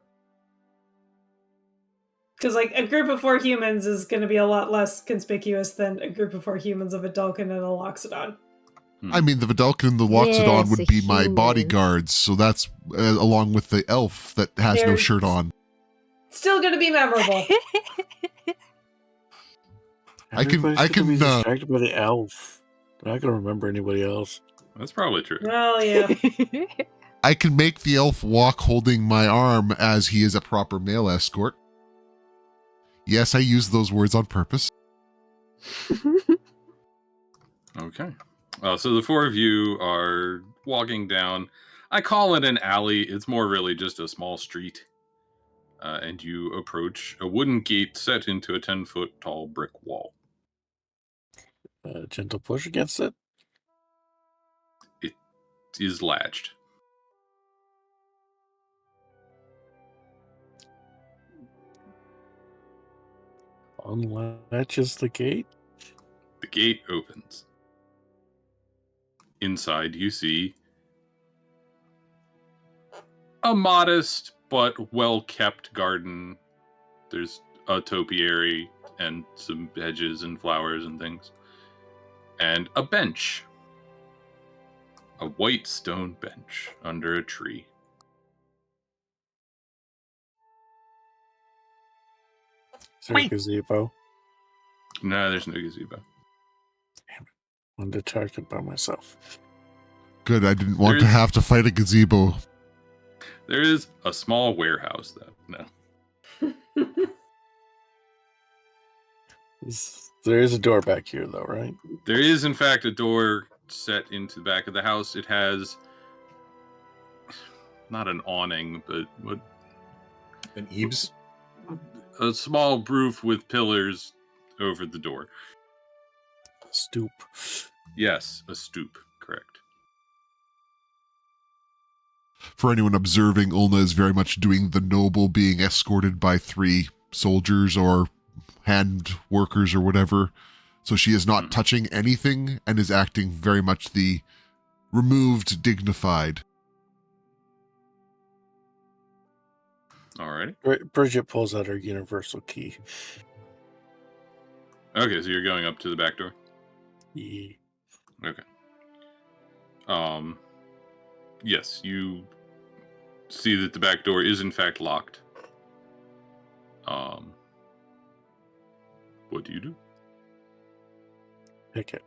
Because, like, a group of 4 humans is going to be a lot less conspicuous than a group of 4 humans of a Dulcan and a Loxodon. I mean, the Vidalcan and the Loxodon Yes, would a be my human. bodyguards, so that's along with the elf that has no They're- shirt on. Still going to be memorable. I can- Everybody's gonna be distracted by the elf. They're not gonna remember anybody else. That's probably true. Well, yeah. I can make the elf walk holding my arm as he is a proper male escort. Yes, I use those words on purpose. Okay. So the 4 of you are walking down. I call it an alley. It's more really just a small street. And you approach a wooden gate set into a 10-foot tall brick wall. Gentle push against it. It is latched. Unlatches the gate. The gate opens. Inside, you see a modest but well-kept garden. There's a topiary and some hedges and flowers and things. And a bench. A white stone bench under a tree. Is there a gazebo? No, there's no gazebo. I'm distracted by myself. Good, I didn't want to There's- have to fight a gazebo. There is a small warehouse, though. No. There is a door back here, though, right? There is, in fact, a door set into the back of the house. It has not an awning, but what And eaves. a small roof with pillars over the door. Stoop. Yes, a stoop, correct. For anyone observing, Ulna is very much doing the noble, being escorted by 3 soldiers or hand workers or whatever. So she is not touching anything and is acting very much the removed, dignified. Alrighty. Bridget pulls out her universal key. Okay, so you're going up to the back door? Yeah. Okay. Yes, you see that the back door is in fact locked. What do you do? Pick it.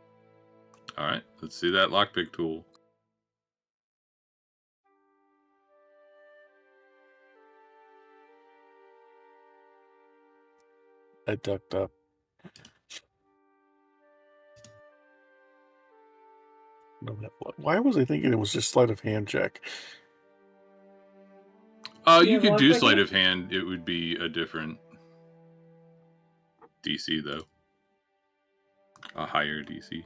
Alright, let's see that lockpick tool. I ducked up. Why was I thinking it was just sleight of hand check? You have could do lockpicking? sleight of hand. It would be a different DC, though. A higher DC.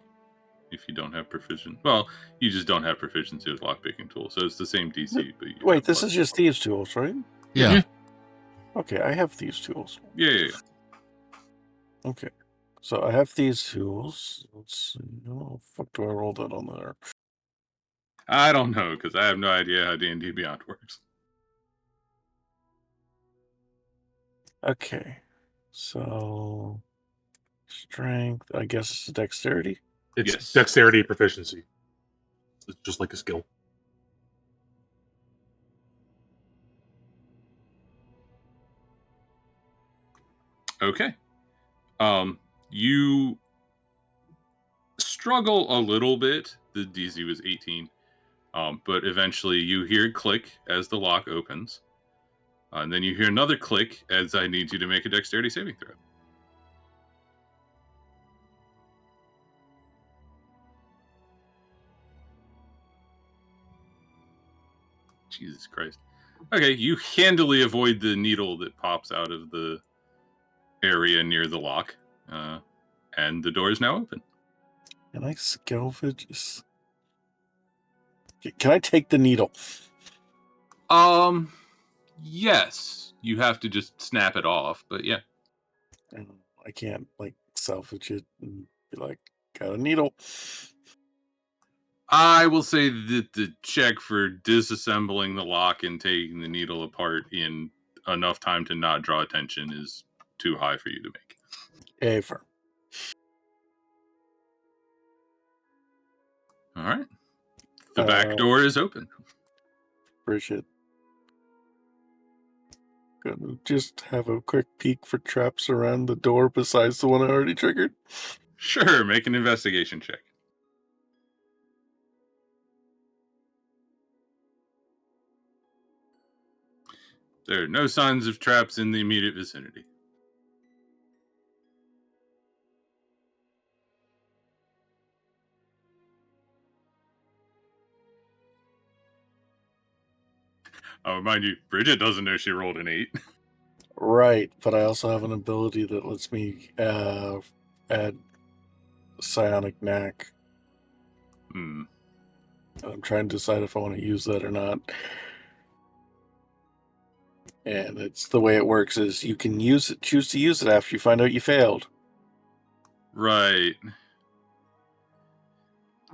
If you don't have proficiency. Well, you just don't have proficiency with lockpicking tool, so it's the same DC, but you Wait, have this plus- is just thieves' tools, right? Yeah. Yeah. Okay, I have thieves' tools. Yeah. Okay. So I have these tools. Let's see. Oh, fuck do I roll that on there? I don't know, because I have no idea how D&D Beyond works. Okay. So strength, I guess it's dexterity. It's Yes. dexterity proficiency. It's just like a skill. Okay. You struggle a little bit. The DC was 18. But eventually you hear click as the lock opens. And then you hear another click as I need you to make a dexterity saving throw. Jesus Christ. Okay, you handily avoid the needle that pops out of the area near the lock. And the door is now open. Can I salvage this? Can I take the needle? Yes. You have to just snap it off, but yeah. And I can't like salvage it and be like, got a needle. I will say that the check for disassembling the lock and taking the needle apart in enough time to not draw attention is too high for you to make. Ever. All right. The back door is open. Bridget. Gonna just have a quick peek for traps around the door besides the one I already triggered. Sure, make an investigation check. There are no signs of traps in the immediate vicinity. I'll remind you, Bridget doesn't know she rolled an 8. Right, but I also have an ability that lets me add psionic knack. Hmm. I'm trying to decide if I want to use that or not. And it's the way it works is you can choose to use it after you find out you failed. Right.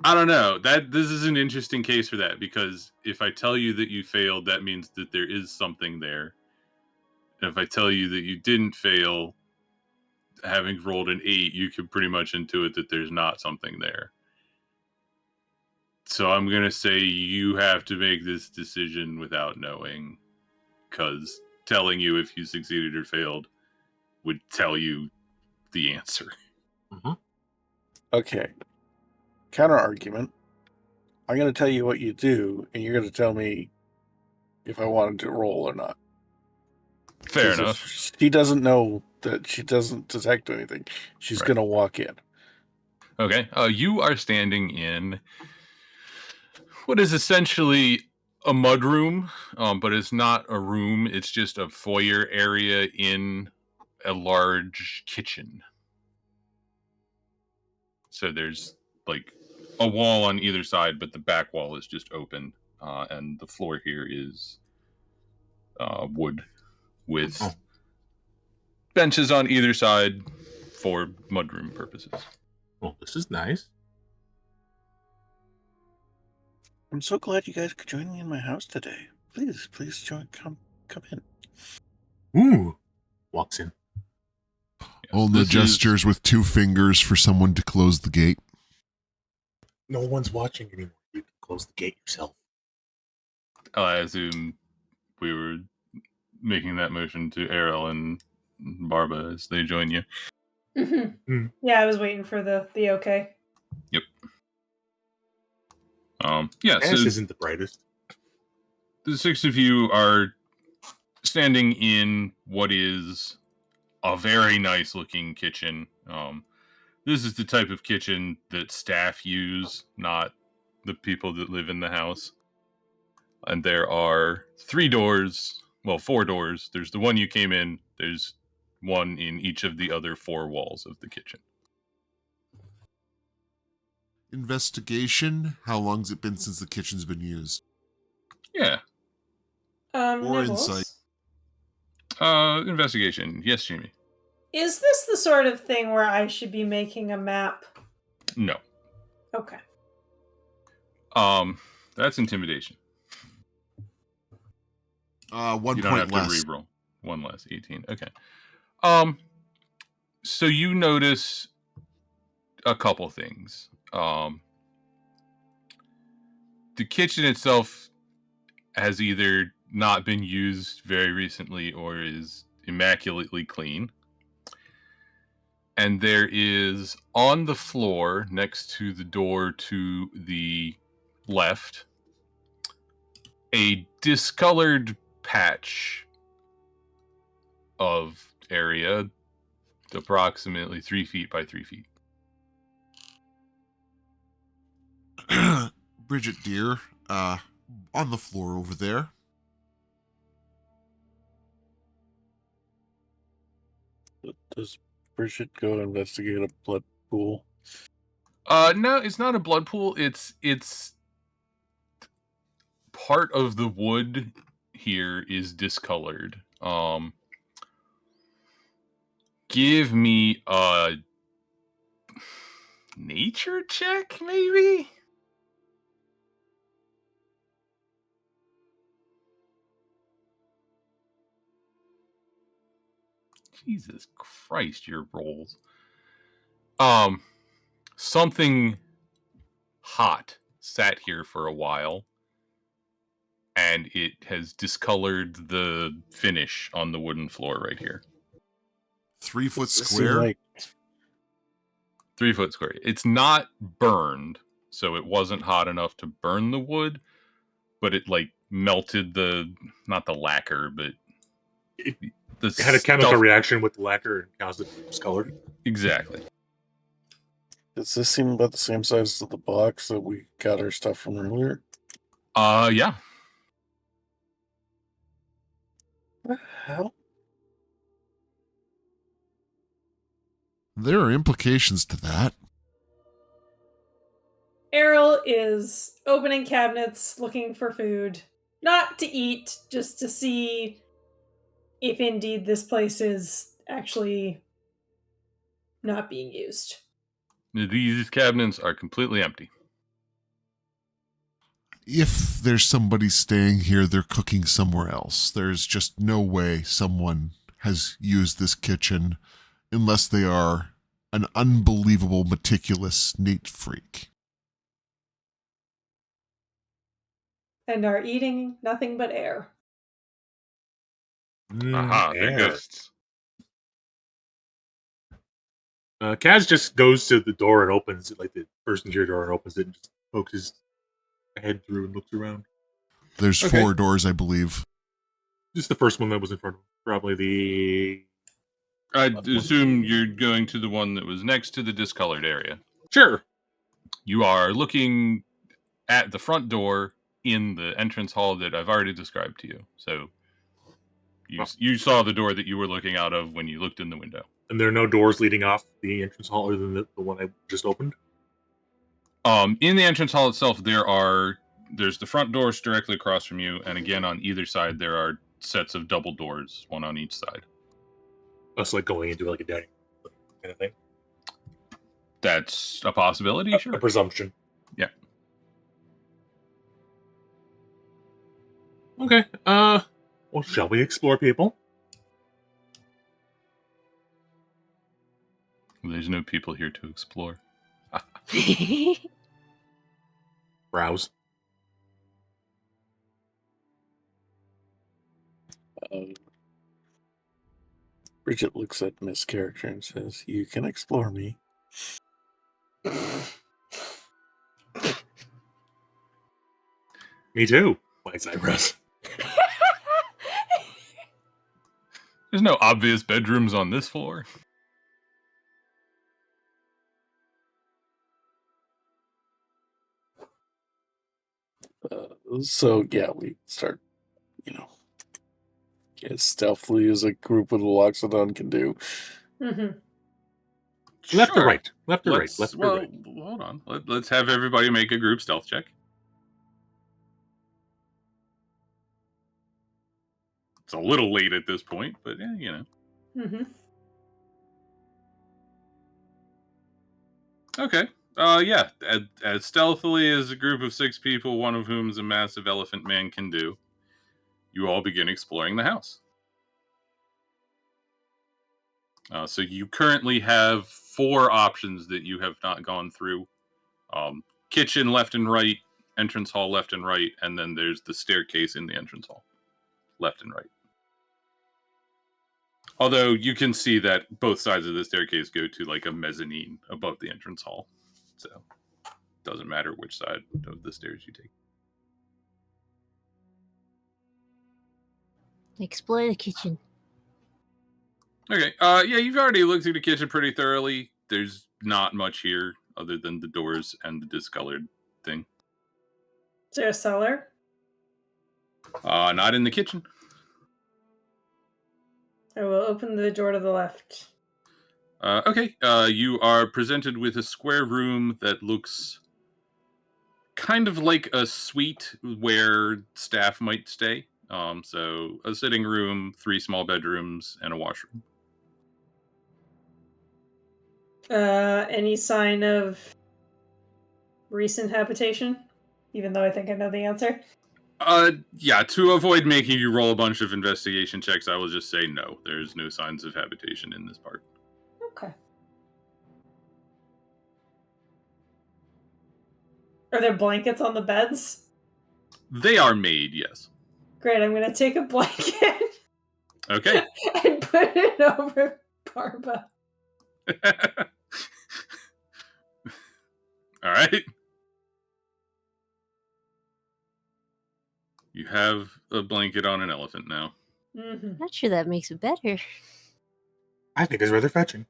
I don't know. This is an interesting case for that, because if I tell you that you failed, that means that there is something there. And if I tell you that you didn't fail, having rolled an 8, you can pretty much intuit that there's not something there. So I'm going to say you have to make this decision without knowing, because telling you if you succeeded or failed would tell you the answer. Mm-hmm. Okay. Counter argument. I'm going to tell you what you do, and you're going to tell me if I wanted to roll or not. Fair 'Cause enough. if she doesn't know that she doesn't detect anything, she's Right. going to walk in. Okay. You are standing in what is essentially a mudroom, but it's not a room. It's just a foyer area in a large kitchen. So there's like a wall on either side, but the back wall is just open, and the floor here is wood with benches on either side for mudroom purposes. Well, this is nice. I'm so glad you guys could join me in my house today. Please join. Come in. Ooh. Walks in. Yes, Olna this is- gestures with 2 fingers for someone to close the gate. No one's watching anymore. You can close the gate yourself. I assume we were making that motion to Errol and Barba as they join you. Yeah, I was waiting for the okay. Yeah, Ash so isn't the brightest. the 6 of you are standing in what is a very nice looking kitchen. This is the type of kitchen that staff use, not the people that live in the house. And there are 4 doors. There's the one you came in. There's one in each of the other 4 walls of the kitchen. Investigation. How long's it been since the kitchen's been used? Yeah. Or Nibbles, insight. Investigation. Yes, Jimmy. is this the sort of thing where I should be making a map? No. Okay. That's intimidation. 1 You don't point have less. to reroll. 1 less. 18. Okay. So you notice a couple things. The kitchen itself has either not been used very recently or is immaculately clean. And there is on the floor next to the door to the left a discolored patch of area approximately 3 feet by 3 feet. Bridget, dear, on the floor over there. Does Bridget go investigate a blood pool? No, it's not a blood pool. It's part of the wood here is discolored. Give me a nature check, maybe? Jesus Christ, your rolls. Something hot sat here for a while, and it has discolored the finish on the wooden floor right here. 3 foot Does this seem square. like 3 foot square. It's not burned, so it wasn't hot enough to burn the wood, but it like melted not the lacquer, but It the It had a chemical stuff- reaction with the lacquer and caused it to be discolored. Exactly. does this seem about the same size as the box that we got our stuff from earlier? Yeah. What the hell? There are implications to that. Errol is opening cabinets, looking for food. Not to eat, just to see if indeed this place is actually not being used. These cabinets are completely empty. If there's somebody staying here, they're cooking somewhere else. There's just no way someone has used this kitchen unless they are an unbelievable, meticulous, neat freak. And are eating nothing but air. Aha, they're Air. ghosts. Kaz just goes to the door and opens it, like the first interior door, and opens it and just pokes his head through and looks around. There's Okay. 4 doors, I believe. Just the first one that was in front of him. Probably the... I'd assume you're going to the one that was next to the discolored area. Sure. You are looking at the front door in the entrance hall that I've already described to you. So you saw the door that you were looking out of when you looked in the window. And there are no doors leading off the entrance hall other than the one I just opened? In the entrance hall itself, there's the front doors directly across from you, and again on either side there are sets of double doors, one on each side. That's like going into like a dining room kind of thing. That's a possibility, A sure. presumption. Yeah. Okay. Well, shall we explore, people? There's no people here to explore. Browse. Bridget looks at Miss Character and says, "You can explore me." Me too. Wags eyebrows. There's no obvious bedrooms on this floor. So yeah, we start, as stealthily as a group with a Loxodon can do. Mm-hmm. Left or Sure. right? Left or right? Let's, Left or well, right? hold on. Let's have everybody make a group stealth check. It's a little late at this point, but yeah, Mm-hmm. Okay. Yeah. As stealthily as a group of 6 people, one of whom is a massive elephant man, can do, you all begin exploring the house. So you currently have 4 options that you have not gone through. Kitchen left and right, entrance hall left and right, and then there's the staircase in the entrance hall left and right. Although you can see that both sides of the staircase go to like a mezzanine above the entrance hall. So it doesn't matter which side of the stairs you take. Explore the kitchen. Okay. Yeah, you've already looked through the kitchen pretty thoroughly. There's not much here other than the doors and the discolored thing. Is there a cellar? Not in the kitchen. I will open the door to the left. Okay. You are presented with a square room that looks kind of like a suite where staff might stay. So a sitting room, 3 small bedrooms, and a washroom. Any sign of recent habitation? Even though I think I know the answer. Yeah, to avoid making you roll a bunch of investigation checks, I will just say no. There's no signs of habitation in this part. Okay. Are there blankets on the beds? They are made, yes. Great, I'm going to take a blanket Okay. and put it over Barba. All right. You have a blanket on an elephant now. Mm-hmm. Not sure that makes it better. I think it's rather fetching.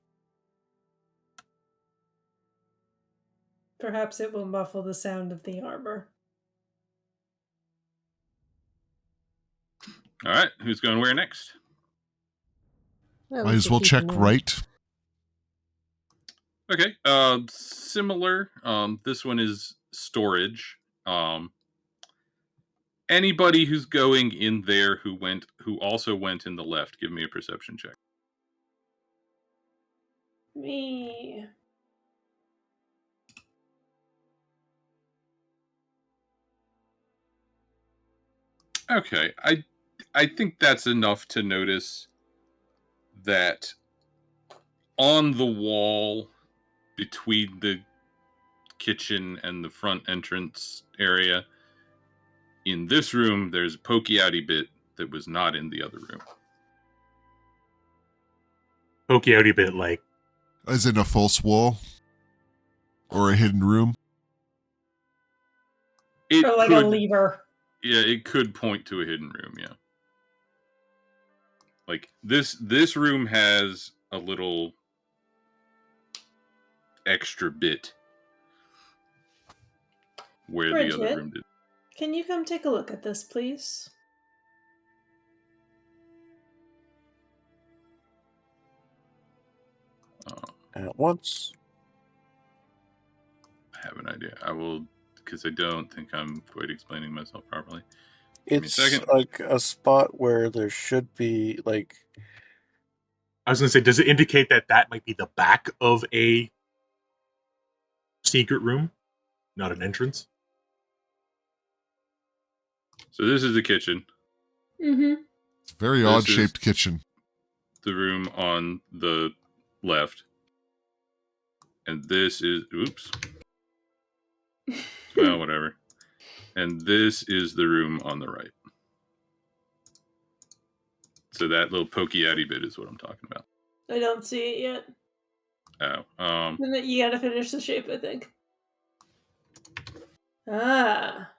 Perhaps it will muffle the sound of the armor. All right. Who's going where next? Well, Might as well check right. Okay. Similar. This one is storage. Anybody who's going in there who also went in the left, give me a perception check. Me. Okay. I think that's enough to notice that on the wall between the kitchen and the front entrance area, in this room, there's a pokey outy bit that was not in the other room. Pokey outy bit like. As in a false wall? Or a hidden room? It Or like could, a lever. yeah, it could point to a hidden room, yeah. Like this room has a little extra bit where the other Bridget? room did. Can you come take a look at this, please? At once. I have an idea. I will, because I don't think I'm quite explaining myself properly. Give me a It's second. like a spot where there should be like. I was going to say, does it indicate that might be the back of a secret room, not an entrance? So this is the kitchen. Mm-hmm. It's a very This odd is- shaped kitchen. The room on the left. And this is... Oops. Well, whatever. And this is the room on the right. So that little pokey outy bit is what I'm talking about. I don't see it yet. Oh. And then you gotta finish the shape, I think. Ah.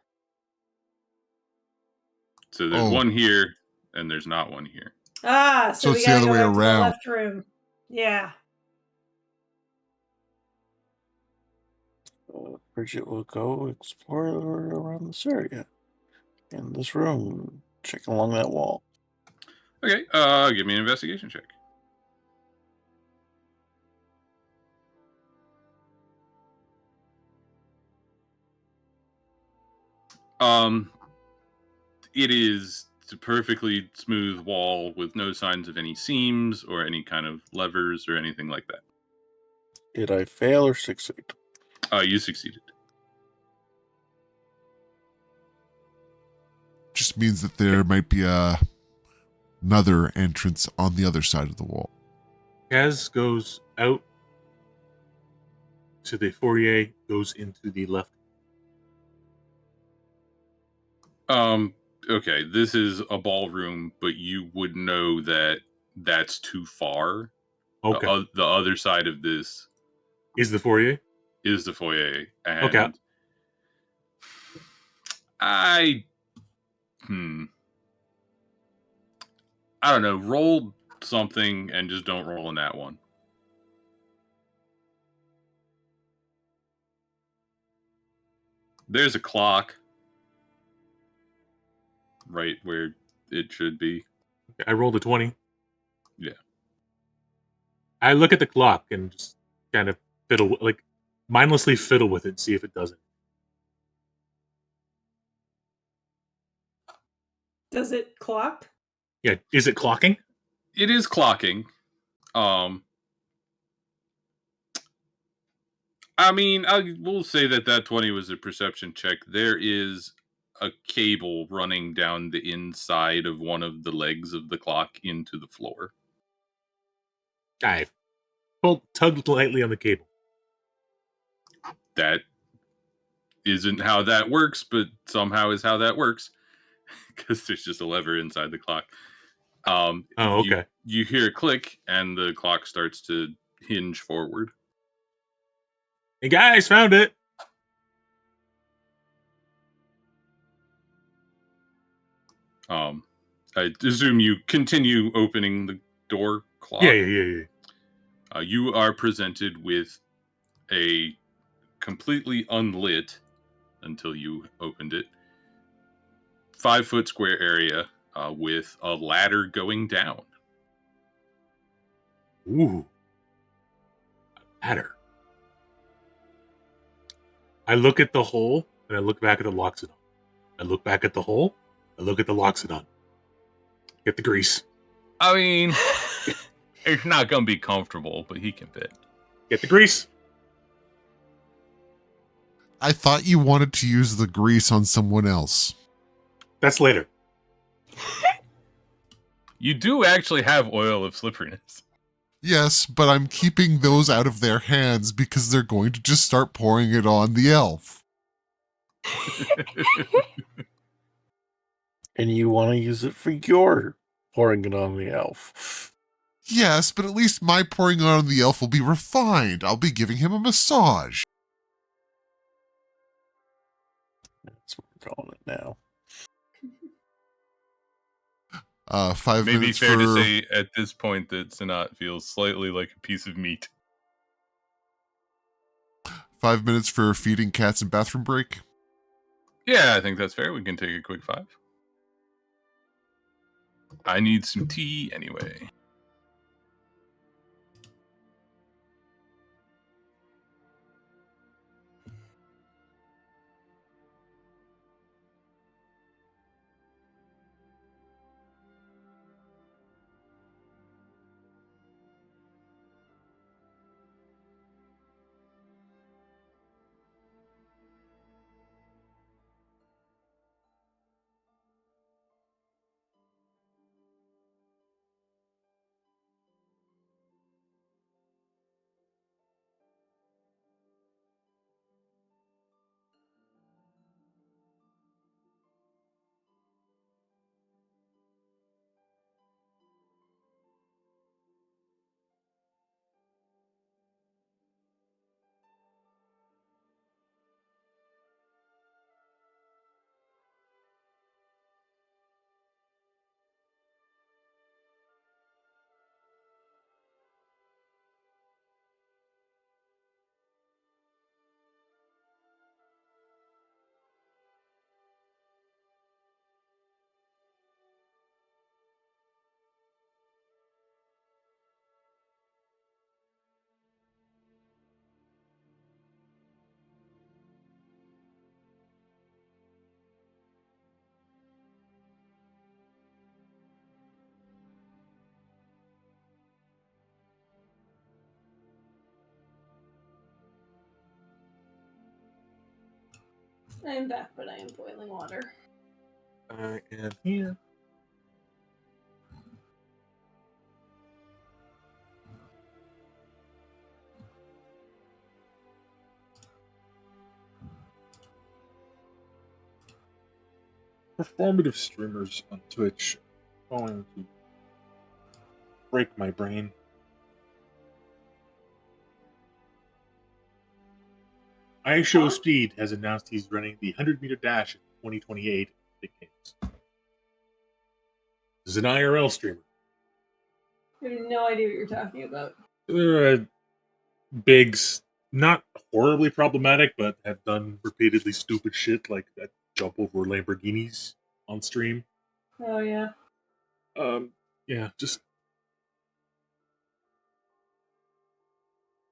So there's Oh. one here, and there's not one here. Ah, So so we it's the gotta other go way back to the around. left room. Yeah. Bridget will go explore around this area. In this room, check along that wall. Okay, give me an investigation check. It is a perfectly smooth wall with no signs of any seams or any kind of levers or anything like that. Did I fail or succeed? You succeeded. Just means that there might be another entrance on the other side of the wall. Kaz goes out to the foyer, goes into the left. Okay, this is a ballroom, but you would know that that's too far. Okay. The other side of this Is the foyer? is the foyer. And Okay. I don't know. Roll something and just don't roll in that one. There's a clock right where it should be. I rolled a 20. Yeah. I look at the clock and just kind of mindlessly fiddle with it and see if it does it. Does it clock? Yeah, is it clocking? It is clocking. I mean, I will say that 20 was a perception check. There is a cable running down the inside of one of the legs of the clock into the floor. I tugged lightly on the cable. That isn't how that works, but somehow is how that works. Because there's just a lever inside the clock. Oh, okay. You hear a click, and the clock starts to hinge forward. Hey guys, found it. I assume you continue opening the door clock. Yeah. You are presented with a completely unlit, until you opened it, 5-foot square area with a ladder going down. Ooh. A ladder. I look at the hole, and I look back at the Loxodon. I look back at the hole, I look at the Loxodon. Get the grease. I mean, it's not going to be comfortable, but he can fit. Get the grease. I thought you wanted to use the grease on someone else. That's later. You do actually have oil of slipperiness. Yes, but I'm keeping those out of their hands because they're going to just start pouring it on the elf. And you want to use it for your pouring it on the elf. Yes, but at least my pouring it on the elf will be refined. I'll be giving him a massage. That's what we're calling it now. 5 Maybe minutes fair for... to say at this point that Sanat feels slightly like a piece of meat. 5 minutes for feeding cats and bathroom break. Yeah, I think that's fair. We can take a quick 5. I need some tea anyway. I am back, but I am boiling water. I am here. Performative streamers on Twitch are going to break my brain. iShow Speed has announced he's running the 100-meter dash in 2028 Olympic Games. This is an IRL streamer. I have no idea what you're talking about. Bigs, not horribly problematic, but have done repeatedly stupid shit like that jump over Lamborghinis on stream. Oh, yeah. Yeah, just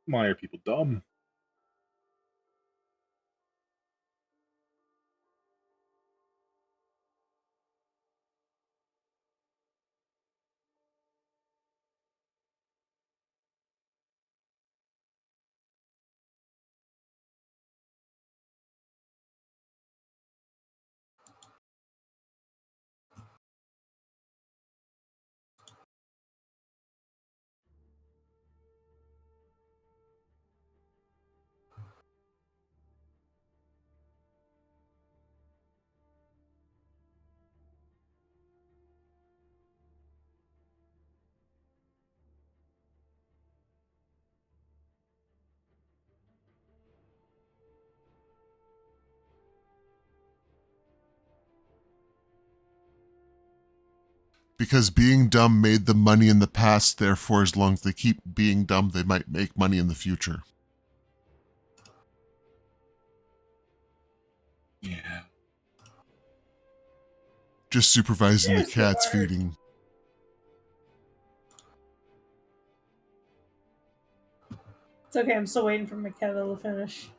why are people dumb? Because being dumb made them money in the past, therefore, as long as they keep being dumb, they might make money in the future. Yeah. Just supervising the Yes, cats Lord. feeding. It's okay, I'm still waiting for my kettle to finish.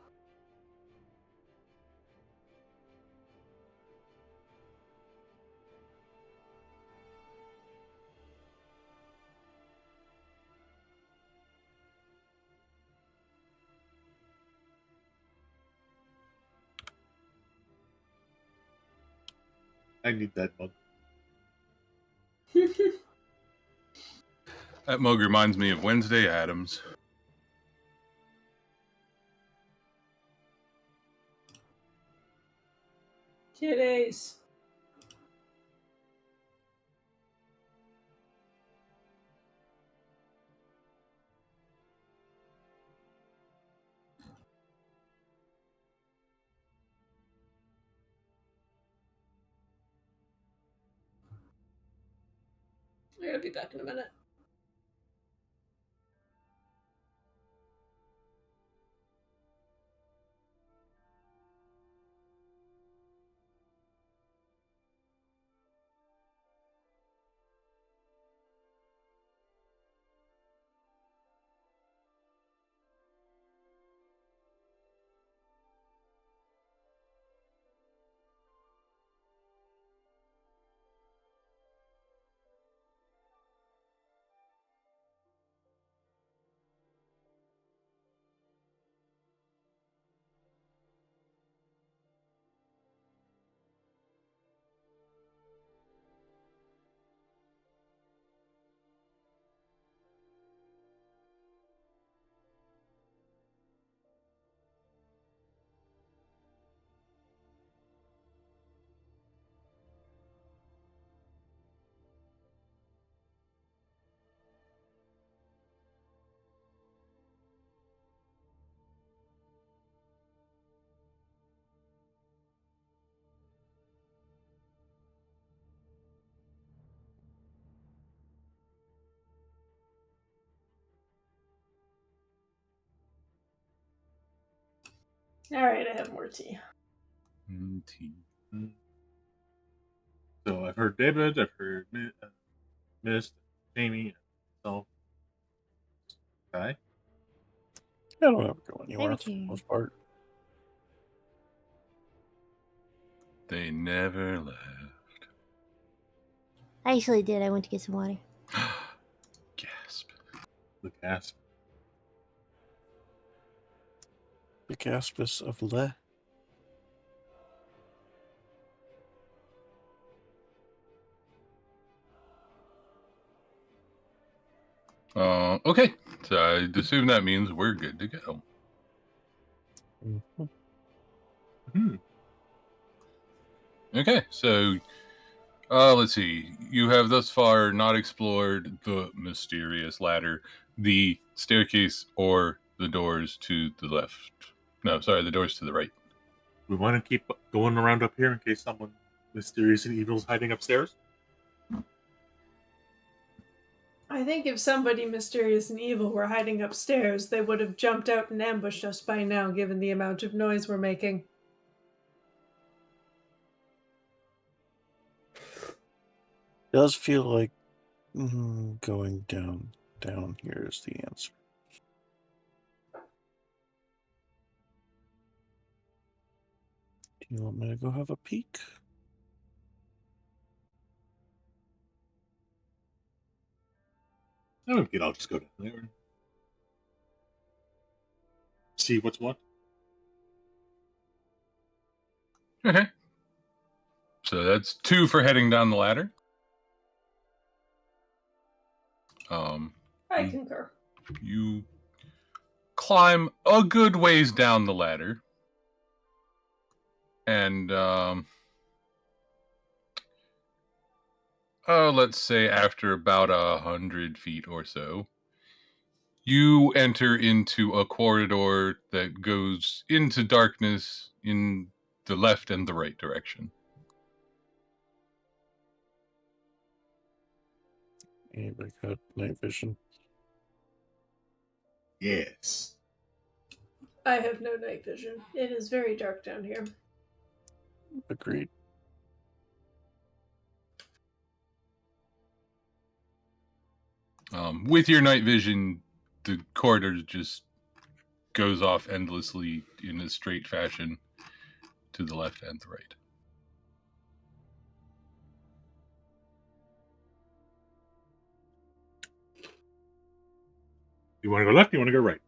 I need that mug. That mug reminds me of Wednesday Addams. Kitties. I gotta be back in a minute. Alright, I have more tea. Tea. So I've heard David, I've heard Mist, Jamie, myself. Okay. I don't ever go anywhere Thank for the you. most part. They never left. I actually did. I went to get some water. Gasp. The gasp. The Caspis of Le. Okay. So I assume that means we're good to go. Mhm. Hmm. Okay, so let's see. You have thus far not explored the mysterious ladder, the staircase, or the doors to the left. No, sorry, the doors to the right. We want to keep going around up here in case someone mysterious and evil is hiding upstairs. I think if somebody mysterious and evil were hiding upstairs, they would have jumped out and ambushed us by now, given the amount of noise we're making. Does feel like going down here is the answer. Do you want me to go have a peek? I don't get. I'll just go down there and see what's what. Okay. So that's 2 for heading down the ladder. I Mm. concur. You climb a good ways down the ladder. And let's say after about 100 feet or so, you enter into a corridor that goes into darkness in the left and the right direction. Anybody got night vision? Yes. I have no night vision. It is very dark down here. Agreed. With your night vision, the corridor just goes off endlessly in a straight fashion to the left and the right. You want to go left? You want to go right?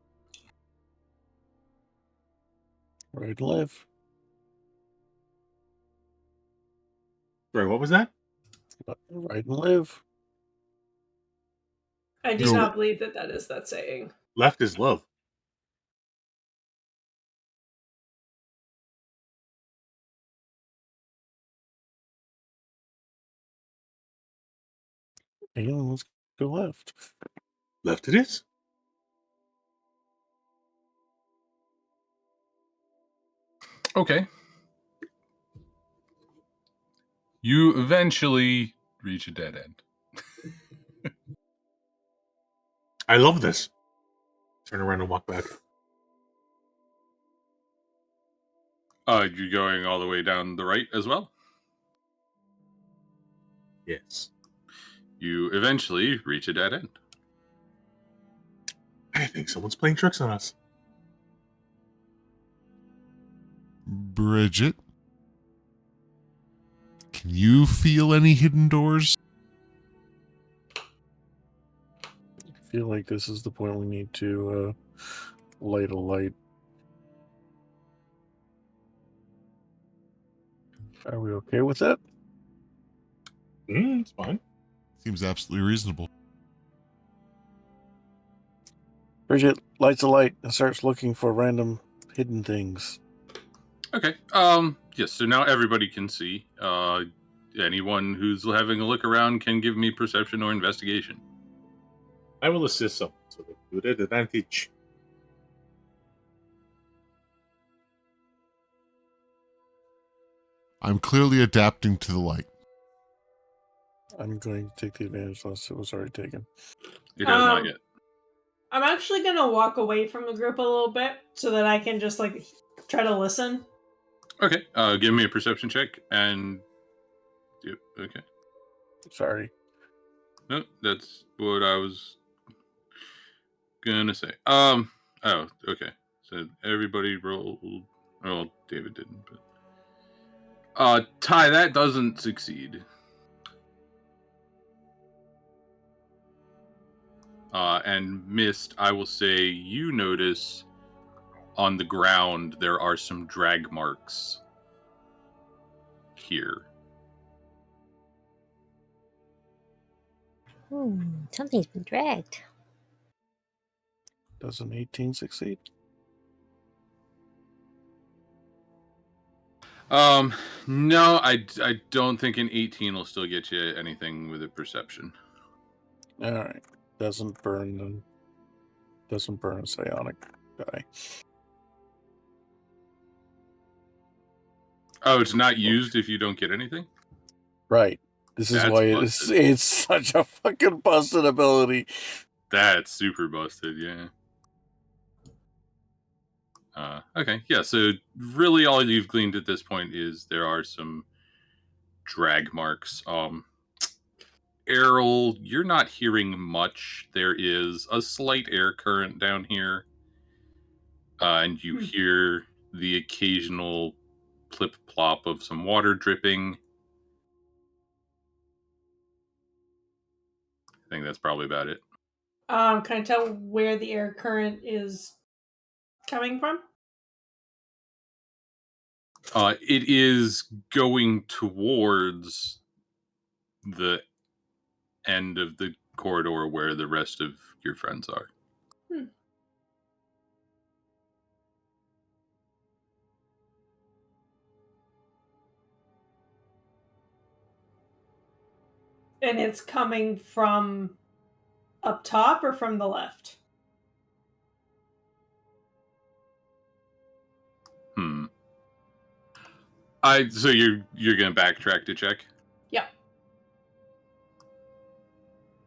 Right and live. Sorry, what was that? Right and live. I do Go- not believe that is that saying. Left is love. And let's go left. Left it is. Okay. You eventually reach a dead end. I love this. Turn around and walk back. You're going all the way down the right as well? Yes. You eventually reach a dead end. I think someone's playing tricks on us. Bridget, can you feel any hidden doors? I feel like this is the point we need to light a light. Are we okay with that? It's fine. Seems absolutely reasonable. Bridget lights a light and starts looking for random hidden things. Okay. Yes, so now everybody can see. Anyone who's having a look around can give me perception or investigation. I will assist someone, so they do it at advantage. I'm clearly adapting to the light. I'm going to take the advantage unless it was already taken. It has not yet. I'm actually gonna walk away from the group a little bit so that I can just like try to listen. Okay. Give me a perception check and. Yep. Okay. Sorry. No, that's what I was gonna say. Oh, okay. So everybody rolled. Well, David didn't, but. Ty, that doesn't succeed. And Mist, I will say you notice on the ground there are some drag marks here. Something's been dragged. Does an 18 succeed? No, I don't think an 18 will still get you anything with a perception. All right. Doesn't burn a psionic die. Oh, it's not used if you don't get anything? Right. This is That's why busted. it's such a fucking busted ability. That's super busted, yeah. Okay, yeah, so really all you've gleaned at this point is there are some drag marks. Errol, you're not hearing much. There is a slight air current down here, and you hear the occasional plip plop of some water dripping. I think that's probably about it. Can I tell where the air current is coming from? It is going towards the end of the corridor where the rest of your friends are. And it's coming from up top or from the left? So you're gonna backtrack to check? Yeah.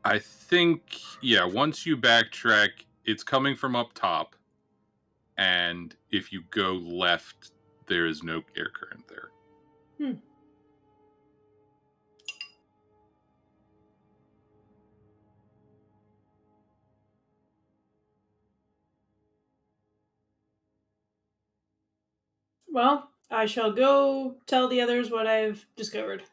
I think, yeah, once you backtrack, it's coming from up top, and if you go left, there is no air current there. Well, I shall go tell the others what I've discovered.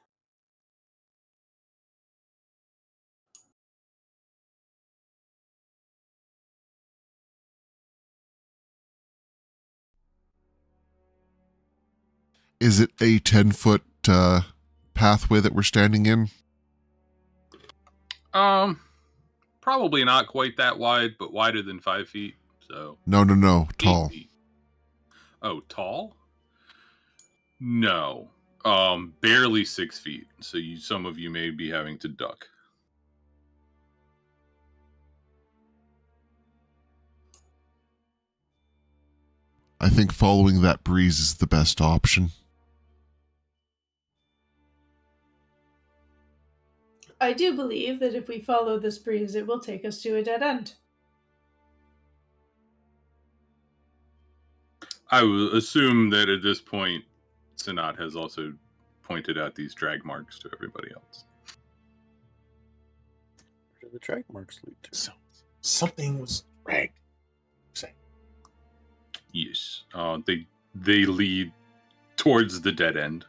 Is it a 10-foot pathway that we're standing in? Probably not quite that wide, but wider than 5 feet. So No. 8 Tall. feet. Oh, tall? No. Barely 6 feet. So some of you may be having to duck. I think following that breeze is the best option. I do believe that if we follow this breeze, it will take us to a dead end. I will assume that at this point, Sanat has also pointed out these drag marks to everybody else. Where do the drag marks lead to? So something was dragged. Say. Yes. They lead towards the dead end.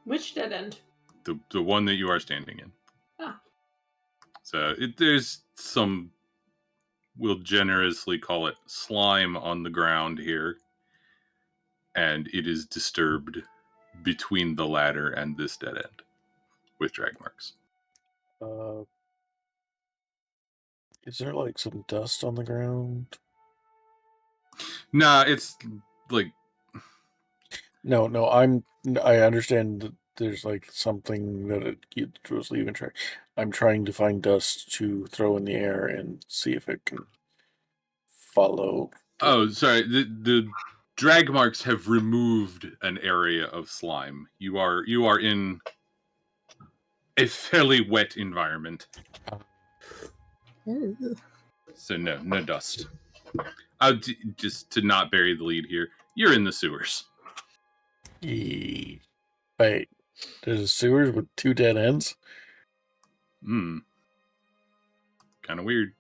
Which dead end? The one that you are standing in. Ah. So there's some, we'll generously call it slime on the ground here, and it is disturbed between the ladder and this dead end with drag marks. Is there like some dust on the ground? Nah, it's like, No. I understand that there's like something that it was leaving track. I'm trying to find dust to throw in the air and see if it can follow. oh, sorry. The drag marks have removed an area of slime. You are in a fairly wet environment. Ooh. So no dust. Just to not bury the lead here, you're in the sewers. Wait, there's sewers with 2 dead ends? Kind of weird.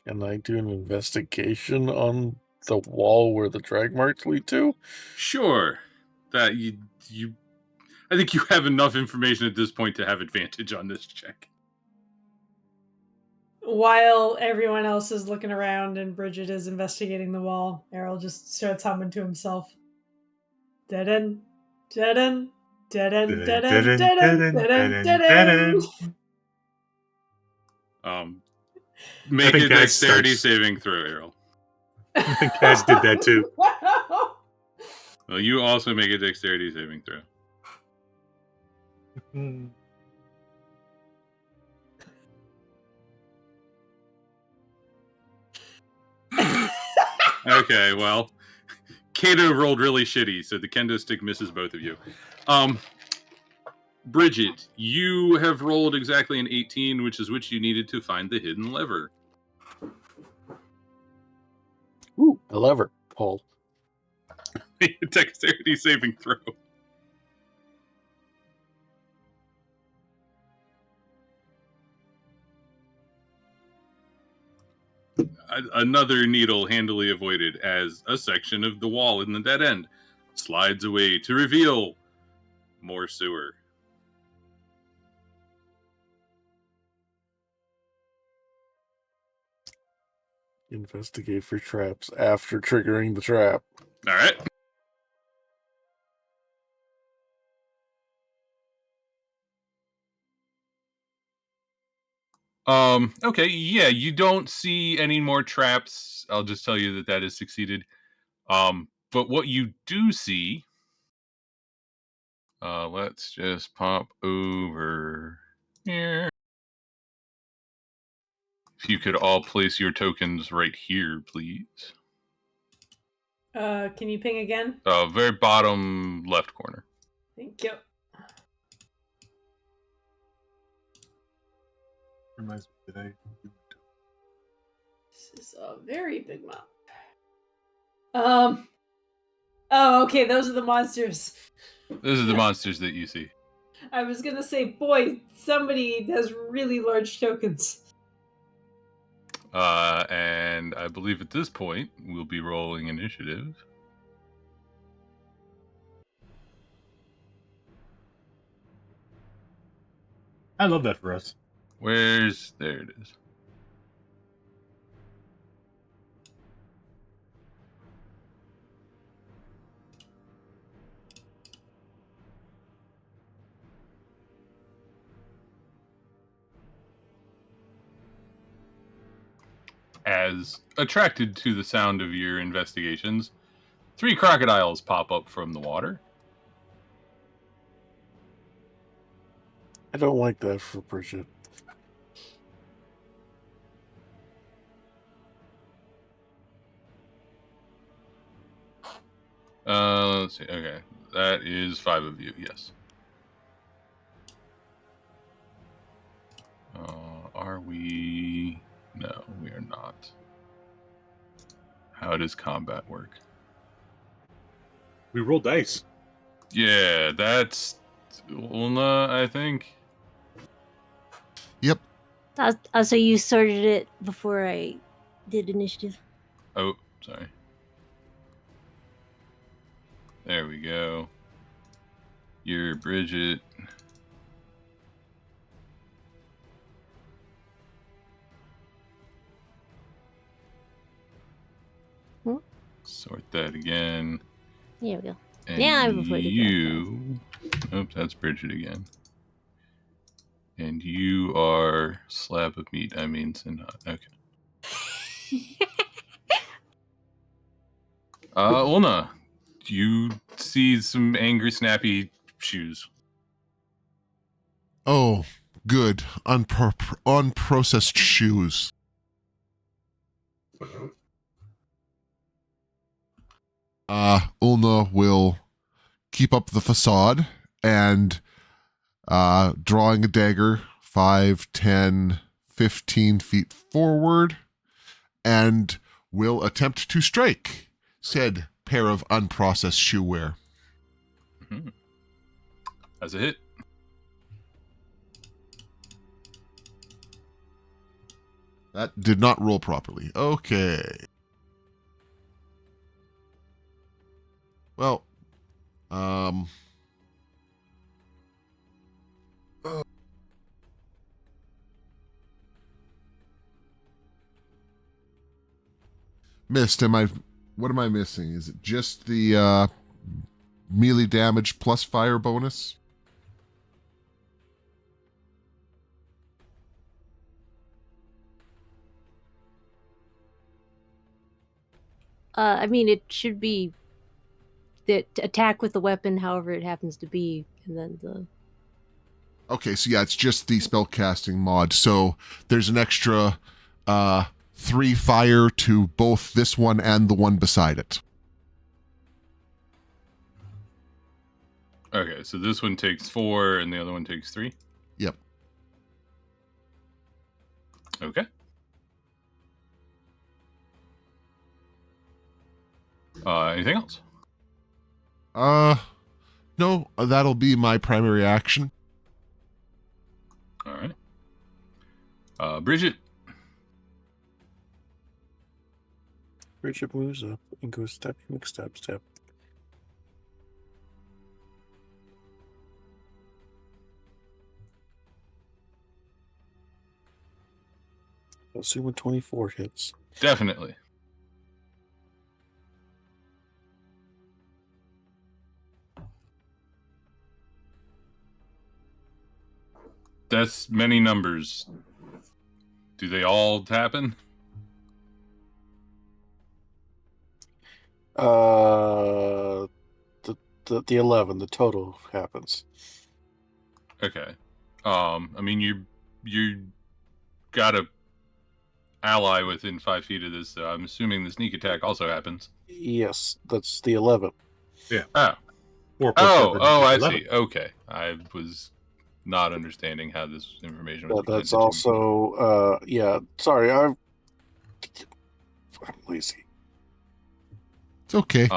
Can I do an investigation on the wall where the drag marks lead to? Sure. That you I think you have enough information at this point to have advantage on this check. While everyone else is looking around and Bridget is investigating the wall, Errol just starts humming to himself. Dead end, dead end, dead end, dead end, dead end, dead end, dead end. Make think a Kaz dexterity starts. saving throw, Errol. I think Kaz did that too. Wow. Well, you also make a dexterity saving throw. Hmm. Okay, well, Kato rolled really shitty, so the kendo stick misses both of you. Bridget, you have rolled exactly an 18, which is what you needed to find the hidden lever. Ooh, a lever, Paul. Dexterity saving throw. Another needle handily avoided as a section of the wall in the dead end slides away to reveal more sewer. Investigate for traps after triggering the trap. All right. Okay, yeah, you don't see any more traps. I'll just tell you that has succeeded. But what you do see, let's just pop over here. If you could all place your tokens right here, please. Can you ping again? Very bottom left corner. Thank you. Reminds me that This is a very big map. Oh, okay, those are the monsters. Those are the monsters that you see. I was gonna say, boy, somebody has really large tokens. And I believe at this point we'll be rolling initiative. I love that for us. There it is. As attracted to the sound of your investigations, 3 crocodiles pop up from the water. I don't like that for Bridget. Let's see. Okay, that is 5 of you. Yes. Are we? No, we are not. How does combat work? We roll dice. Yeah, that's Ulna, I think. Yep. So you started it before I did initiative. Oh, sorry. There we go. You're Bridget. Sort that again. There we go. And Yeah, I avoided that. you. Oops, that's Bridget again. And you are slab of meat. I mean, Sinat. Okay. Ulna, you see some angry, snappy shoes. Oh, good. Unprocessed shoes. Ulna will keep up the facade and drawing a dagger 5, 10, 15 feet forward and will attempt to strike said pair of unprocessed shoe wear. Mm-hmm. As a hit. That did not roll properly. Okay. Well, missed. What am I missing? Is it just the melee damage plus fire bonus? I mean, it should be the attack with the weapon, however it happens to be, and then the. Okay, so yeah, it's just the spellcasting mod. So there's an extra 3 fire to both this one and the one beside it. Okay, so this one takes 4 and the other one takes 3? Yep. Okay. Anything else? No, that'll be my primary action. All right. Bridget. Bridget moves up and goes step, step, step. Let's see when 24 hits. Definitely. That's many numbers. Do they all happen? The 11, the total happens. Okay. I mean, you got a ally within 5 feet of this, so I'm assuming the sneak attack also happens. Yes, that's the 11. Oh. 4 plus Oh, 7 I is 11. see. Okay. I was not understanding how this information was But that's presented to me. also, yeah, sorry, I'm lazy. It's okay.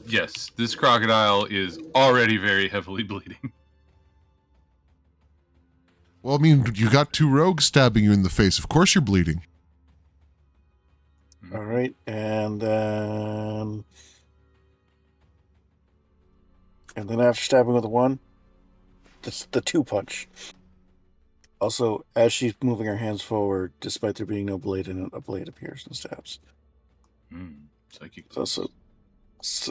Yes, this crocodile is already very heavily bleeding. Well, I mean, you got 2 rogues stabbing you in the face. Of course you're bleeding. All right, and then after stabbing with the 1, that's the 2 punch. Also, as she's moving her hands forward, despite there being no blade in it, a blade appears and stabs. Psychic.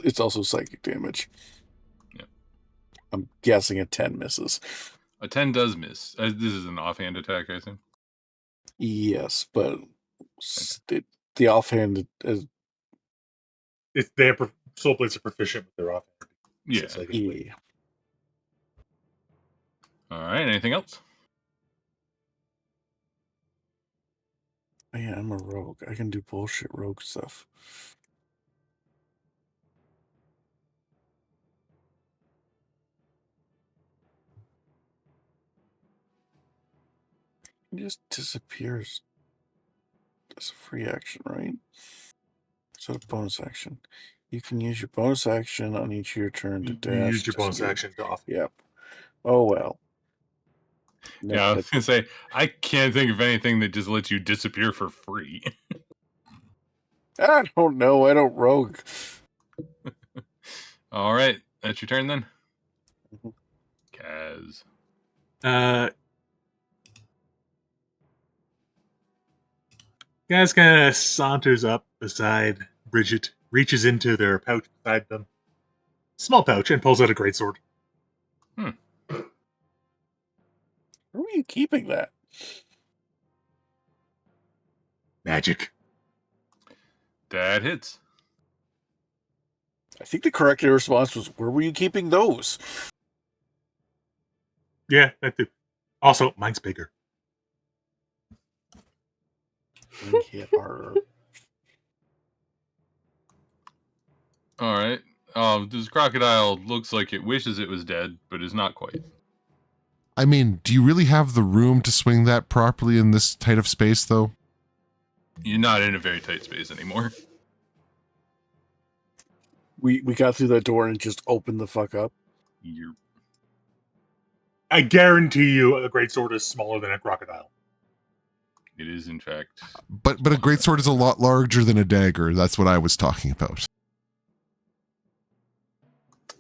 It's also psychic damage. Yeah. I'm guessing a 10 misses. A 10 does miss. This is an offhand attack, I assume. Yes, but the offhand is They have soul blades are proficient with their offhand. Yeah. It's like a blade. yeah. All right. Anything else? Yeah, I'm a rogue. I can do bullshit rogue stuff. It just disappears. That's a free action, right? So a bonus action. You can use your bonus action on each of your turn to You dash. used your bonus disengage. action to off. Yep. Oh well. No, Yeah, I was gonna say I can't think of anything that just lets you disappear for free. I don't know. I don't rogue. All right, that's your turn then. Mhm. Kaz. Gaz kind of saunters up beside Bridget, reaches into their pouch beside them, small pouch, and pulls out a greatsword. Where are you keeping that? Magic. That hits. I think the correct response was, "Where were you keeping those?" Yeah, that too. Also, mine's bigger. Hit harder. All right. This crocodile looks like it wishes it was dead, but is not quite. I mean, do you really have the room to swing that properly in this tight of space, though? You're not in a very tight space anymore. We got through that door and just opened the fuck up. You're... I guarantee you a greatsword is smaller than a crocodile. It is, in fact. But a greatsword is a lot larger than a dagger. That's what I was talking about.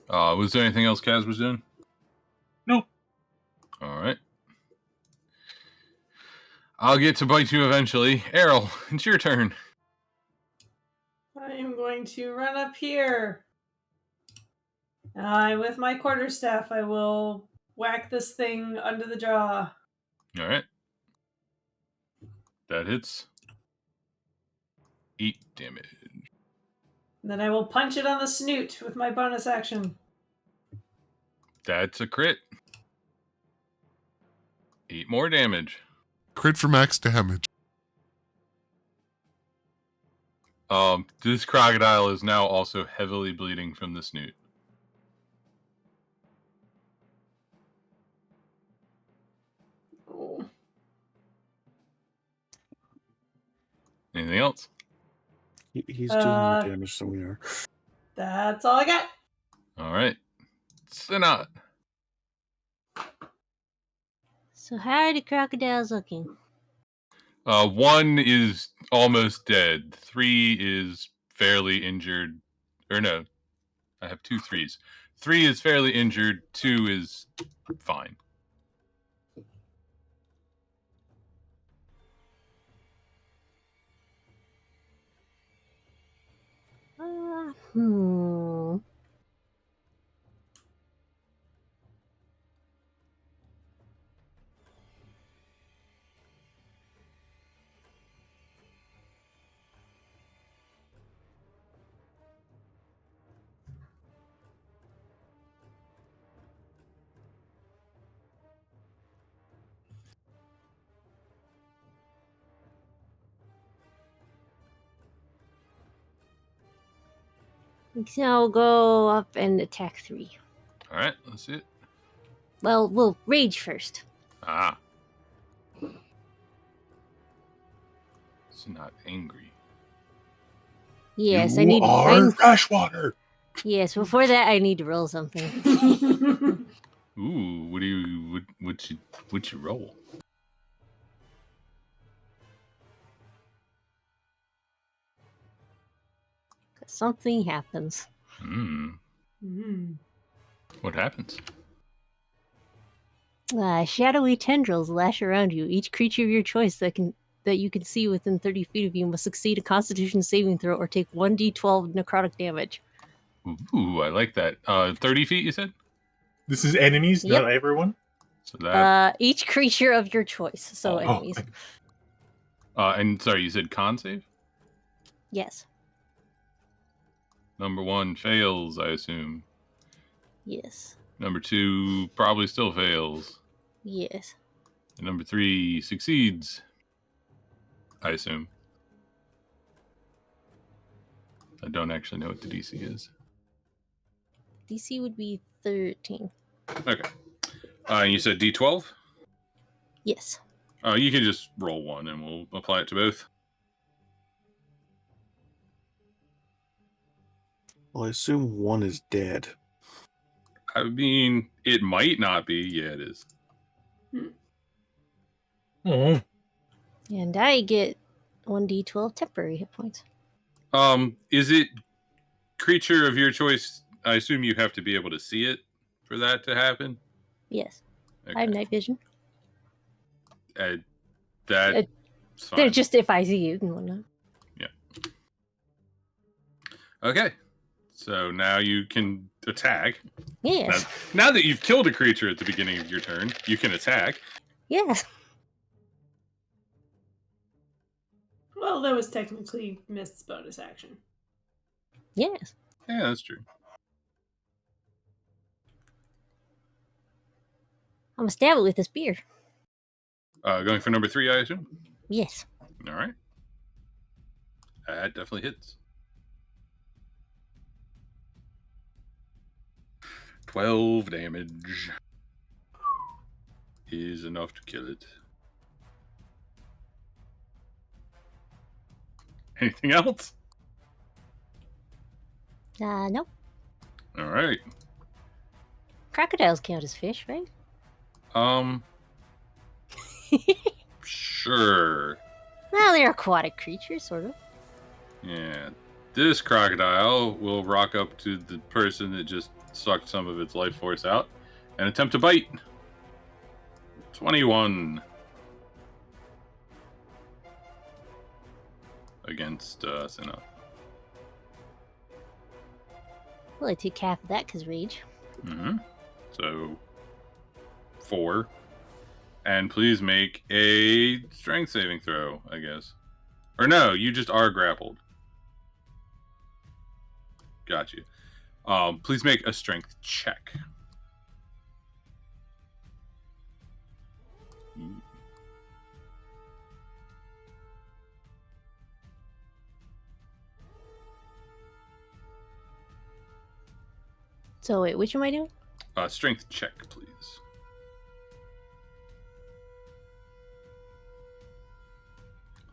Was there anything else Kaz was doing? No. All right. I'll get to bite you eventually. Errol, it's your turn. I am going to run up here. With my quarterstaff, I will whack this thing under the jaw. All right. That hits. 8 damage. Then I will punch it on the snoot with my bonus action. That's a crit. 8 more damage. Crit for max damage. This crocodile is now also heavily bleeding from the snoot. Oh. Anything else? He's doing more damage than we are. That's all I got. All right. Sinat. So how are the crocodiles looking? 1 is almost dead. 3 is fairly injured. Or no, I have 2 3s. 3 is fairly injured. 2 is fine. Hmm. So I'll go up and attack 3. All right, let's see it. Well, we'll rage first. Ah. It's not angry. Yes, you I need. are freshwater. Yes, before that, I need to roll something. Ooh, what'd you roll? Something happens. What happens? Shadowy tendrils lash around you. Each creature of your choice that you can see within 30 feet of you must succeed a Constitution saving throw or take 1d12 necrotic damage. Ooh, I like that. 30 feet, you said? This is enemies, Yep. not everyone. So that. Each creature of your choice. So enemies. And sorry, you said con save? Yes. Number 1 fails, I assume. Yes. Number 2 probably still fails. Yes. And number 3 succeeds, I assume. I don't actually know what the DC is. DC would be 13. Okay. And you said D12? Yes. You can just roll 1 and we'll apply it to both. Well, I assume 1 is dead. I mean, it might not be. Yeah, it is. Oh. And I get 1d12 temporary hit points. Is it creature of your choice? I assume you have to be able to see it for that to happen? Yes. Okay. I have night vision. That's They're fine. just if I see it and whatnot. Yeah. Okay. So now you can attack. Yes. Now that you've killed a creature at the beginning of your turn, you can attack. Yes. Well, that was technically Mist's bonus action. Yes. Yeah, that's true. I'm gonna stab it with a spear. Going for number 3, I assume? Yes. All right. That definitely hits. 12 damage is enough to kill it. Anything else? Nope. All right. Crocodiles count as fish, right? Sure. Well, they're aquatic creatures, sort of. Yeah. This crocodile will rock up to the person that just sucked some of its life force out and attempt to bite. 21 against Senna. Well, I take half of that because rage. Mm-hmm. So 4. And please make a strength saving throw, I guess. Or no, you just are grappled. Got you. Please make a strength check. So wait, which am I doing? Strength check, please.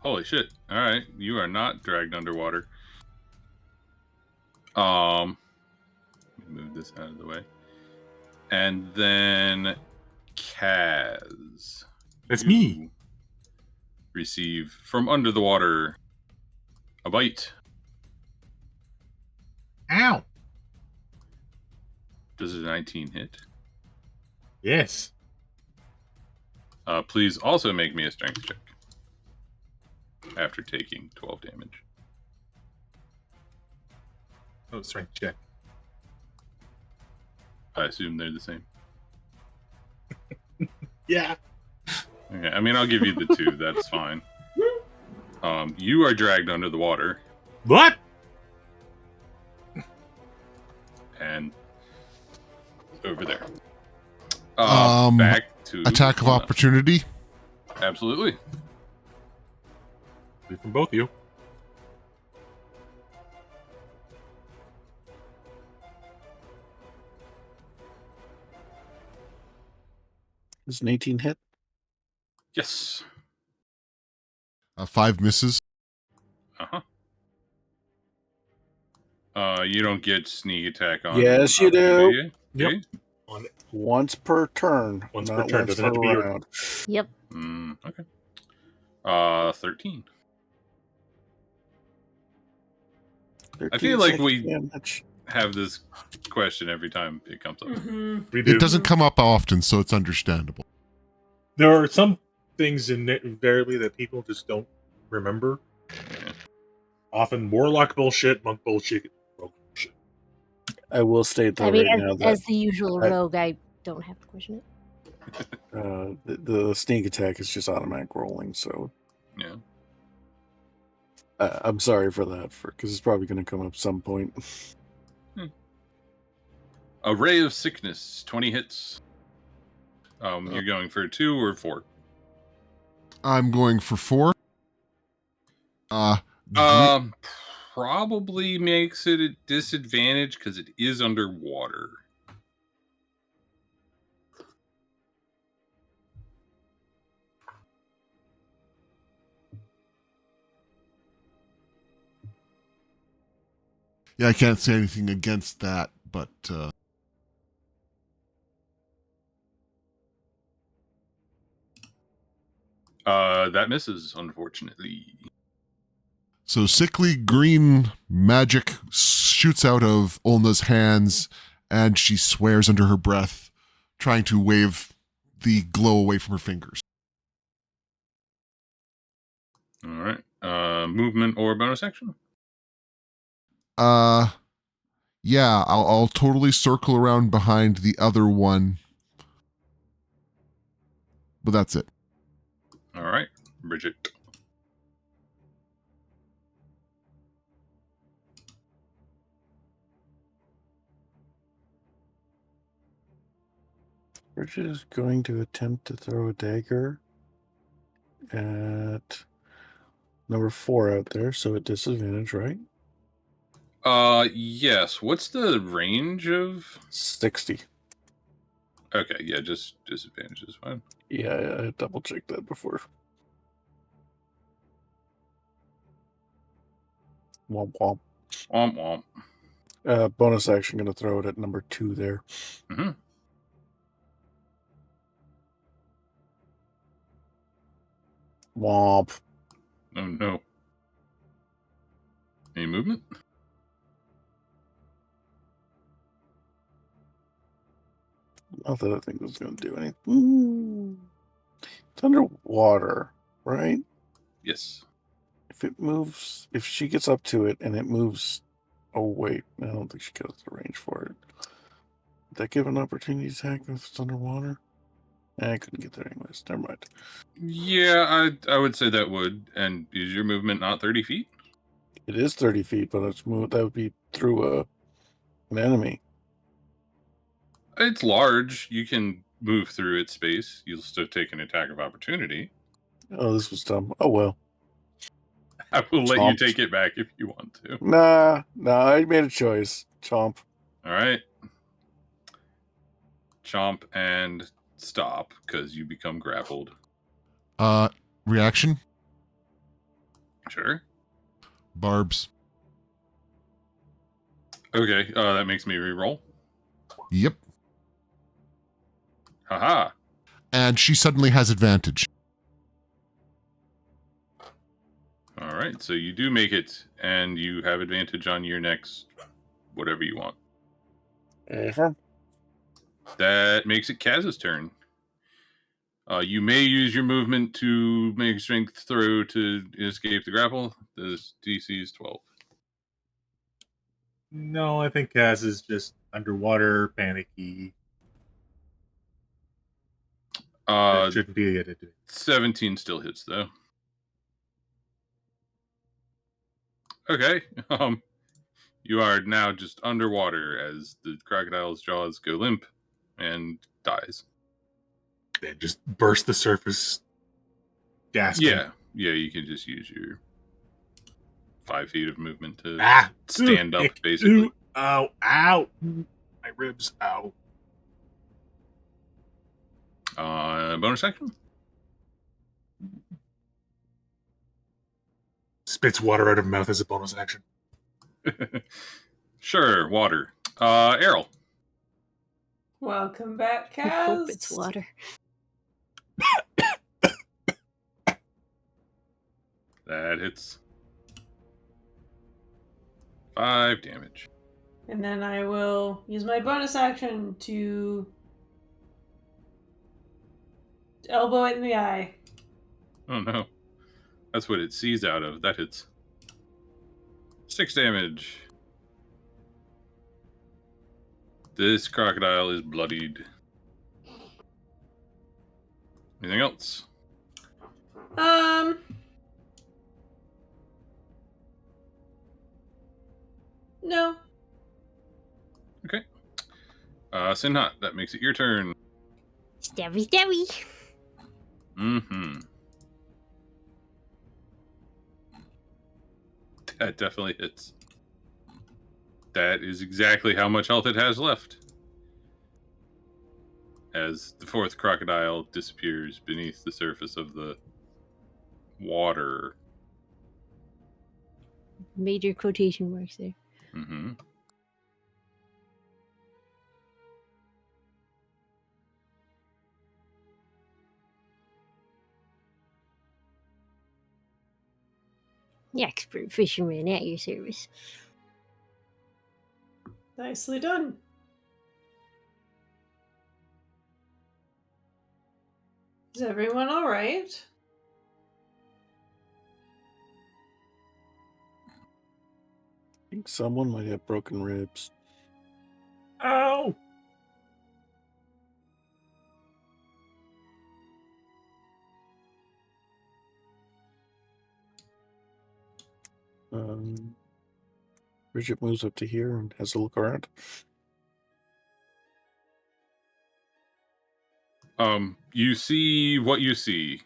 Holy shit. Alright, you are not dragged underwater. Let me move this out of the way. And then Kaz. That's you me. Receive from under the water a bite. Ow. Does a 19 hit? Yes. Please also make me a strength check. After taking 12 damage. Oh, strength check. I assume they're the same. Yeah. Okay, I mean, I'll give you the 2. That's fine. You are dragged under the water. What? And over there. Back to Attack of Luna. opportunity. Absolutely. From both of you. Is an 18 hit? Yes. 5 misses. Uh-huh. You don't get sneak attack on. Yes, you do. you? Yep. Okay. Once per turn. Once per not turn, once doesn't have to be your- round. Yep. Okay. 13. I feel 13 like we- damage. Have this question every time it comes up. Mm-hmm. We do. It doesn't come up often, so it's understandable. There are some things invariably that people just don't remember. Yeah. Often warlock bullshit, monk bullshit, rogue bullshit. I will state though I mean, right now as that the usual I- rogue, I don't have to question it. the sneak attack is just automatic rolling. So Yeah. I'm sorry for that, because it's probably going to come up some point. A ray of sickness, 20 hits. You're going for 2 or 4? I'm going for 4. Probably makes it a disadvantage because it is underwater. Yeah, I can't say anything against that, but That misses, unfortunately. so sickly green magic shoots out of Olna's hands, and she swears under her breath, trying to wave the glow away from her fingers. All right. Movement or bonus action? Yeah, I'll totally circle around behind the other one, but that's it. All right, Bridget. Bridget is going to attempt to throw a dagger at number 4 out there, so at disadvantage, right? Yes. What's the range of? 60. Okay, yeah, just disadvantage is fine. Yeah, I double checked that before. Womp womp. Womp womp. Bonus action, going to throw it at number 2 there. Mm-hmm. Womp. Oh no. Any movement? Not that I think it's going to do anything. It's underwater, right? Yes. If it moves, if she gets up to it and it moves, oh wait, I don't think she gets the range for it. Would that give an opportunity attack if it's underwater? I couldn't get there anyways. Never mind. Yeah, I would say that would. And is your movement not 30 feet? It is 30 feet, but it's moved. That would be through a An enemy. It's large. You can move through its space. You'll still take an attack of opportunity. Oh, this was dumb. Oh well. I will let you Chomp. take it back if you want to. Nah, I made a choice. Chomp. All right. Chomp and stop because you become grappled. Reaction? Sure. Barbs. Okay, that makes me reroll. Yep. Haha. And she suddenly has advantage. All right, so you do make it, and you have advantage on your next whatever you want. That makes it Kaz's turn. You may use your movement to make a strength throw to escape the grapple. The DC is 12. No, I think Kaz is just underwater, panicky. That shouldn't be it. 17 still hits, though. Okay. You are now just underwater as the crocodile's jaws go limp and dies. Then just burst the surface. Gasping. Yeah, you can just use your 5 feet of movement to stand up, basically. Ooh, ow, ow. My ribs, ow. Bonus action? Spits water out of mouth as a bonus action. Sure, water. Errol. Welcome back, I hope Kaz. it's water. That hits. 5 damage. And then I will use my bonus action to elbow it in the eye. Oh no. That's what it sees out of. That hits. 6 damage. This crocodile is bloodied. Anything else? No. Okay. Sinhat, that makes it your turn. Stabby, stabby. Mm-hmm. That definitely hits. That is exactly how much health it has left. As the 4th crocodile disappears beneath the surface of the water. Major quotation marks there. Mm-hmm. The expert fisherman at your service. Nicely done. Is everyone all right? I think someone might have broken ribs. Ow! Bridget moves up to here and has a look around. You see what you see.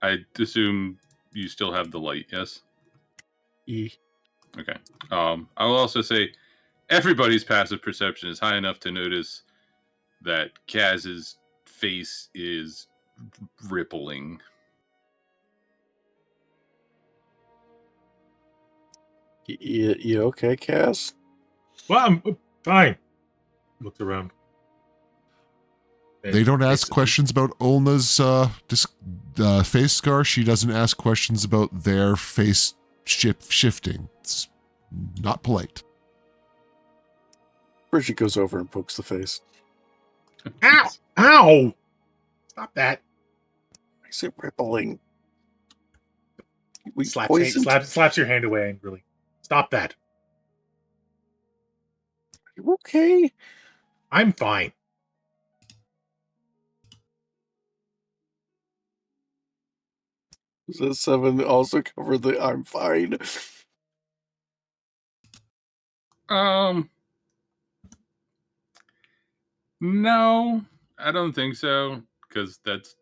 I assume you still have the light, yes? E. Okay. I will also say everybody's passive perception is high enough to notice that Kaz's face is rippling. You okay, Kaz? Well, I'm fine. Looks around. They don't ask Basically- questions about Olna's face scar. She doesn't ask questions about their face shifting. It's not polite. Bridget goes over and pokes the face. Ow! Ow! Stop that. Is it rippling? We Slaps your hand away angrily. Stop that. You okay? I'm fine. Does that 7 also cover the I'm fine? No, I don't think so. Because that's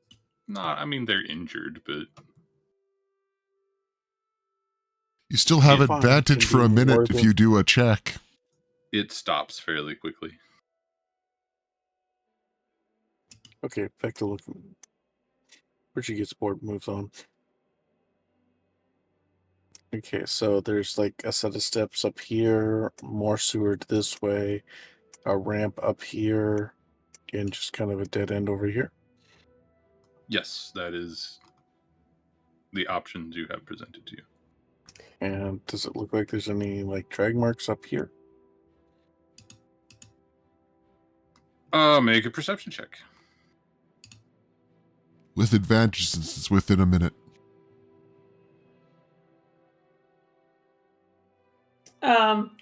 not. I mean, they're injured, but You still have It- Fine, advantage can for a be minute worth if it. you do a check. it stops fairly quickly. Okay, back to looking. Richie gets bored, moves on. Okay, so there's like a set of steps up here, more sewer this way, a ramp up here, and just kind of a dead end over here. Yes, that is the options you have presented to you. And does it look like there's any like drag marks up here? Make a perception check. With advantage since it's within a minute.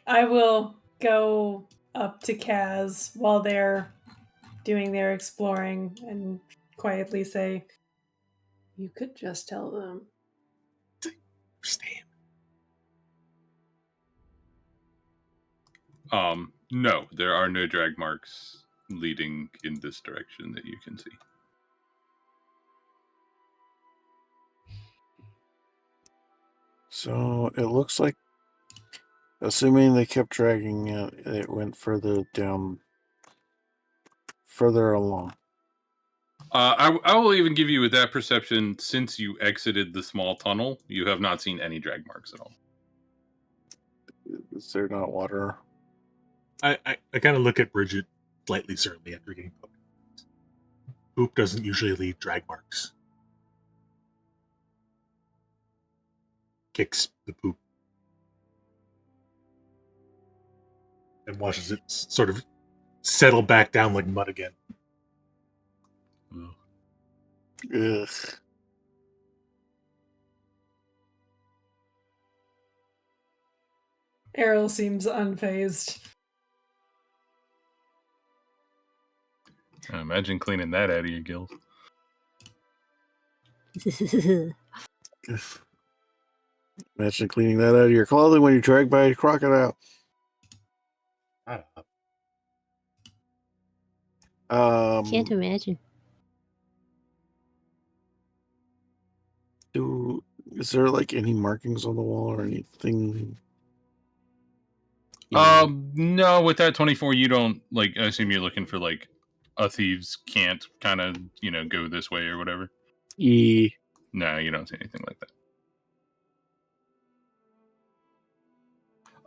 I will go up to Kaz while they're doing their exploring and quietly say, "You could just tell them." Understand. No, there are no drag marks leading in this direction that you can see. So it looks like, assuming they kept dragging it went further down, further along. I will even give you with that perception, since you exited the small tunnel, you have not seen any drag marks at all. Is there not water? I kind of look at Bridget slightly certainly after getting poked. Poop doesn't usually leave drag marks. Kicks the poop and watches it sort of settle back down like mud again. Ugh. Errol seems unfazed. Imagine cleaning that out of your gills. Imagine cleaning that out of your clothing when you're dragged by a crocodile. I don't know. Can't imagine. Is there like any markings on the wall or anything? No, with that 24, you don't, like, I assume you're looking for, like, a thieves can't kind of, go this way or whatever. No, you don't see anything like that.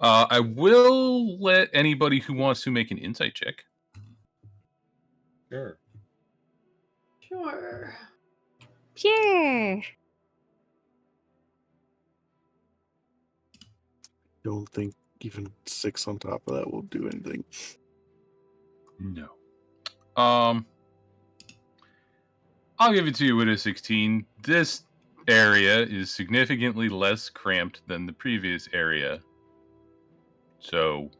I will let anybody who wants to make an insight check. Sure. Sure. Sure. Don't think even 6 on top of that will do anything. No. I'll give it to you with a 16. This area is significantly less cramped than the previous area. So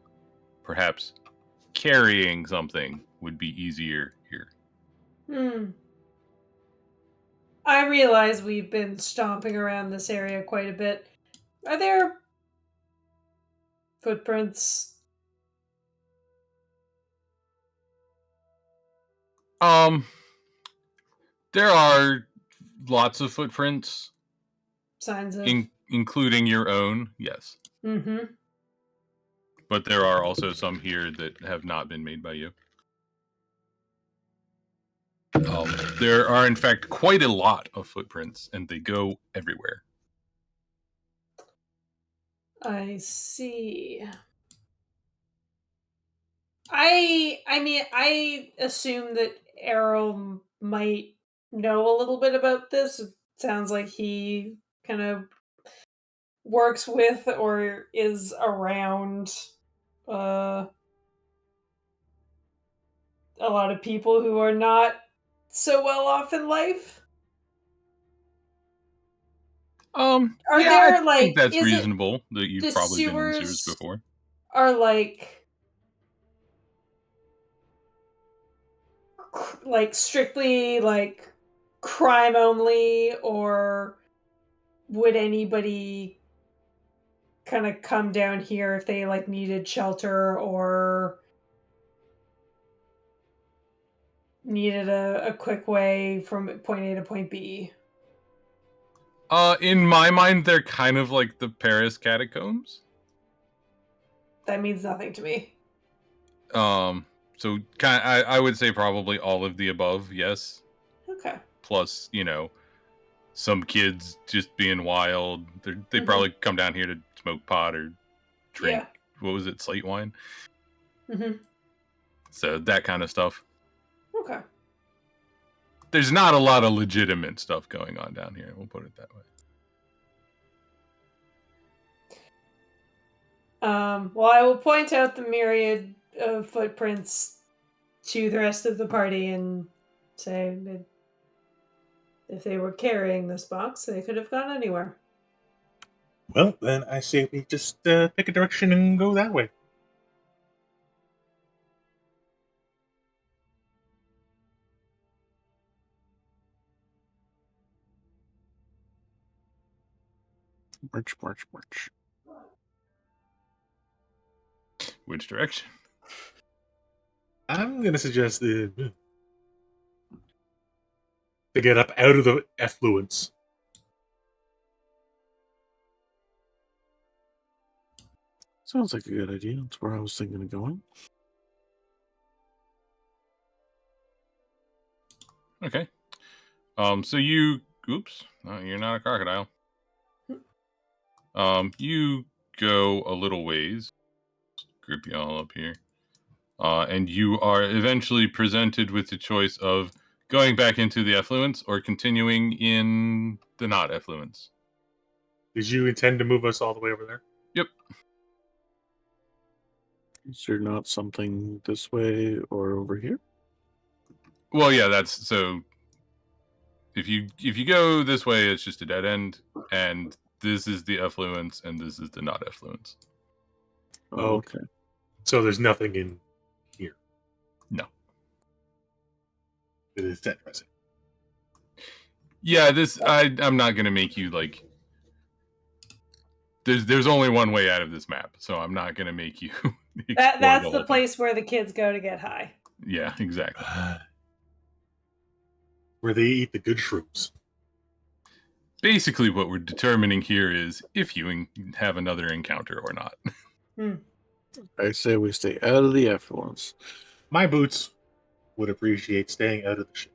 perhaps carrying something would be easier here. I realize we've been stomping around this area quite a bit. Are there footprints? There are lots of footprints, Signs of. including your own, yes. Mm-hmm. But there are also some here that have not been made by you. There are, in fact, quite a lot of footprints, and they go everywhere. I see. I assume that Errol might know a little bit about this. It sounds like he kind of works with or is around a lot of people who are not so well off in life. Are there, I like, think that's is it reasonable that you've the probably been in the sewers sewers before. are like strictly like crime only, or would anybody kind of come down here if they like needed shelter or needed a quick way from point A to point B. In my mind, they're kind of like the Paris catacombs. That means nothing to me. So I would say probably all of the above, yes. Okay. Plus, some kids just being wild. They probably come down here to smoke pot or drink. Yeah. What was it, slate wine? Mm-hmm. So that kind of stuff. Okay. There's not a lot of legitimate stuff going on down here. We'll put it that way. Well, I will point out the myriad of footprints to the rest of the party and say that if they were carrying this box, they could have gone anywhere. Well, then I say we just pick a direction and go that way. March, march, march. Which direction? I'm gonna suggest to get up out of the effluence. Sounds like a good idea. That's where I was thinking of going. Okay. So oops, no, you're not a crocodile. You go a little ways. Group you all up here. And you are eventually presented with the choice of going back into the effluence or continuing in the not effluence. Did you intend to move us all the way over there? Yep. Is there not something this way or over here? Well, yeah, that's so. If you go this way, it's just a dead end, and this is the effluence, and this is the not effluence. Oh, okay. So there's nothing in here. No. It is dead present. Yeah, I'm not gonna make you like. There's only one way out of this map, so I'm not gonna make you. That's the place where the kids go to get high. Yeah, exactly. Where they eat the good shrooms. Basically, what we're determining here is if you have another encounter or not. I say we stay out of the effluence. My boots would appreciate staying out of the ship.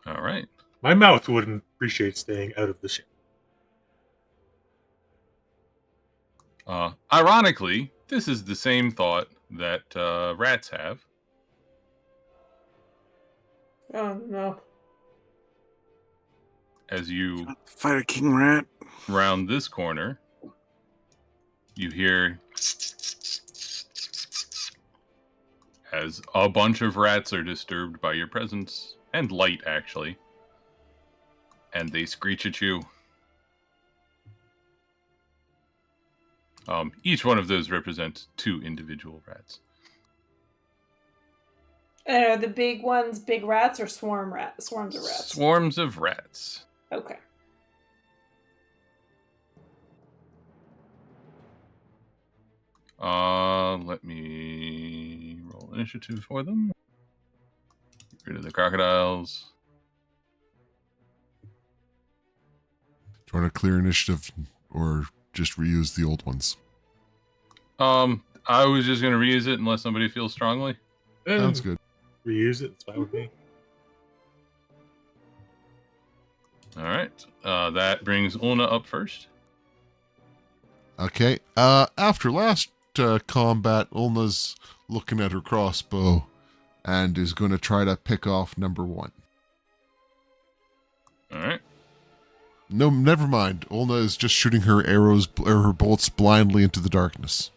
All right. My mouth wouldn't appreciate staying out of the ship. Ironically, this is the same thought that rats have. Oh no. As you Fight a king rat. round this corner, you hear as a bunch of rats are disturbed by your presence, and light actually, and they screech at you. Each one of those represents 2 individual rats. And are the big ones big rats or swarms of rats? Swarms of rats. Okay. Let me roll initiative for them. Get rid of the crocodiles. Do you want to clear initiative or just reuse the old ones? I was just gonna reuse it unless somebody feels strongly. Sounds good. Reuse it. It's fine with me. All right. That brings Ulna up first. Okay. After last combat, Ulna's looking at her crossbow and is going to try to pick off number 1. All right. No, never mind. Ulna is just shooting her arrows or her bolts blindly into the darkness.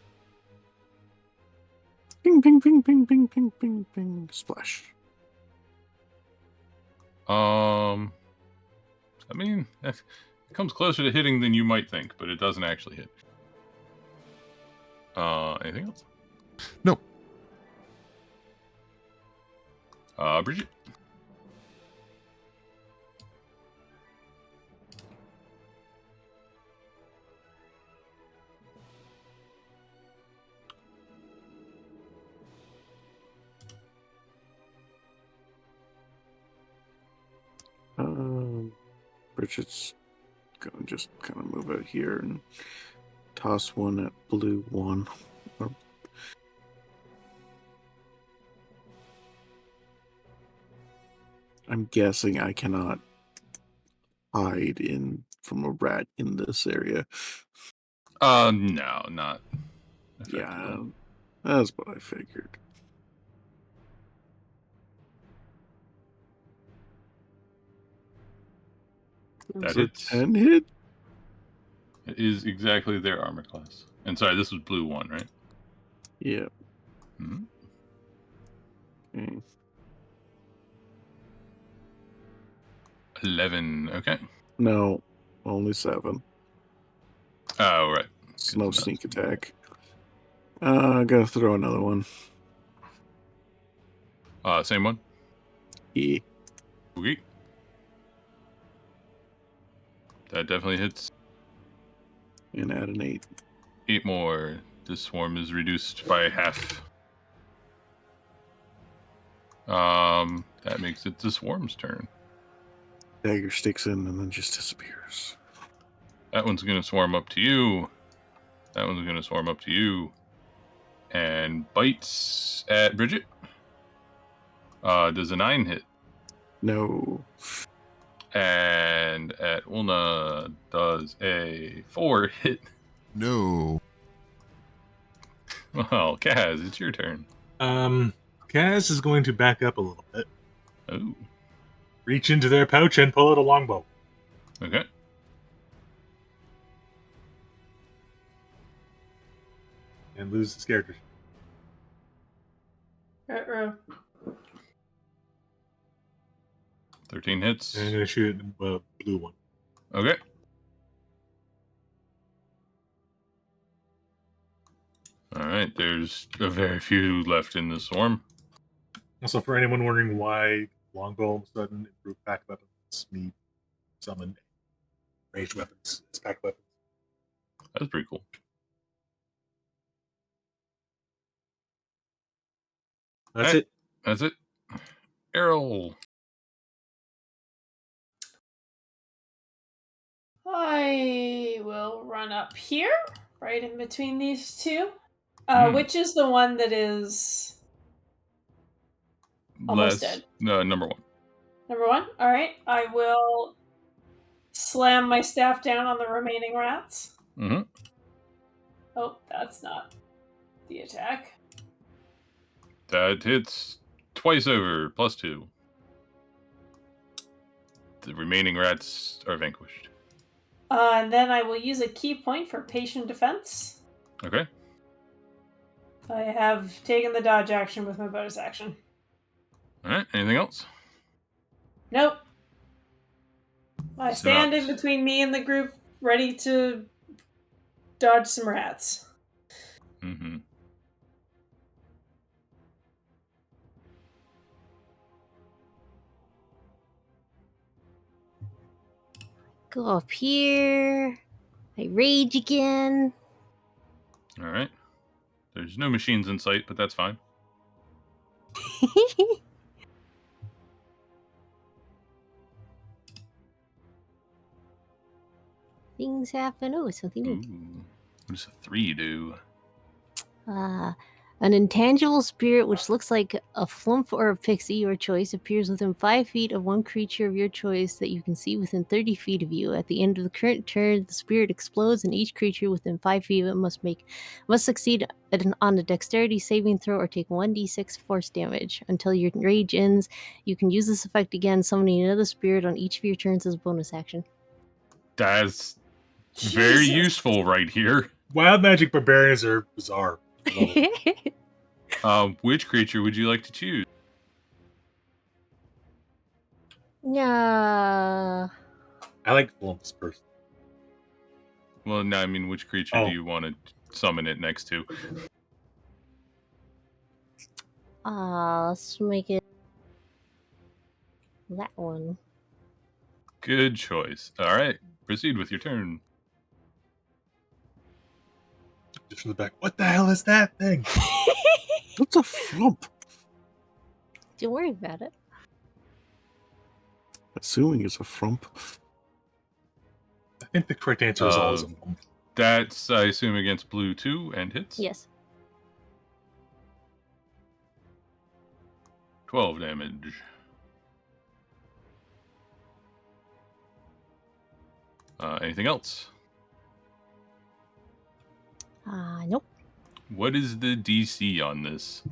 Ping, ping, ping, ping, ping, ping, ping, ping. Splash. I mean, it comes closer to hitting than you might think, but it doesn't actually hit. Anything else? Nope. Bridget. Bridget's gonna just kind of move out here and toss one at blue one. Or- I'm guessing I cannot hide from a rat in this area. No, not effectively. Yeah, that's what I figured. That Does a hits. 10 hit? It is exactly their armor class. And sorry, this was blue 1, right? Yeah. Mhm. Okay. 11. Okay. No, only 7. Oh, right. It's Good no to know. sneak attack. I gotta throw another one. Same one. E. Okay. That definitely hits. And add an 8. 8 more. This swarm is reduced by half. That makes it the swarm's turn. Dagger sticks in and then just disappears. That one's gonna swarm up to you. That one's gonna swarm up to you. And bites at Bridget. Does a 9 hit? No. And at Ulna does a 4 hit. No. Well, Kaz, it's your turn. Kaz is going to back up a little bit, Oh, reach into their pouch, and pull out a longbow. okay. And lose the character. Ruh-roh. 13 hits. And I'm going to shoot a blue one. Okay. All right, there's a very few left in the swarm. Also, for anyone wondering why longbow all of a sudden improved pack weapons, me summon ranged weapons as pack weapons. That's pretty cool. That's Hey. it. That's it. Errol. I will run up here, right in between these two. Hmm. Which is the one that is almost dead? Number 1. Number 1? Alright. I will slam my staff down on the remaining rats. Mm-hmm. Oh, that's not the attack. That hits twice over, +2. The remaining rats are vanquished. And then I will use a key point for patient defense. Okay. I have taken the dodge action with my bonus action. All right. Anything else? Nope. I stand in Sucks. between me and the group, ready to dodge some rats. Mm-hmm. Go up here. I rage again. All right. There's no machines in sight, but that's fine. Things happen. Oh, something new. Ooh. What does a 3 do? An intangible spirit which looks like a flump or a pixie, your choice, appears within 5 feet of one creature of your choice that you can see within 30 feet of you. At the end of the current turn, the spirit explodes, and each creature within 5 feet of it must succeed on a dexterity saving throw or take 1d6 force damage. Until your rage ends, you can use this effect again, summoning another spirit on each of your turns as a bonus action. That's very Jesus. useful right here. Wild magic barbarians are bizarre. Which creature would you like to choose? Yeah. I like Flumps person. Well, no, I mean, which creature Oh. do you want to summon it next to? Let's make it that one. Good choice. All right, proceed with your turn. Just from the back. What the hell is that thing? What's a flump? Don't worry about it. Assuming it's a frump. I think the correct answer is always a mom. That's, I assume, against blue 2 and hits. Yes. 12 damage. Anything else? Nope. What is the DC on this?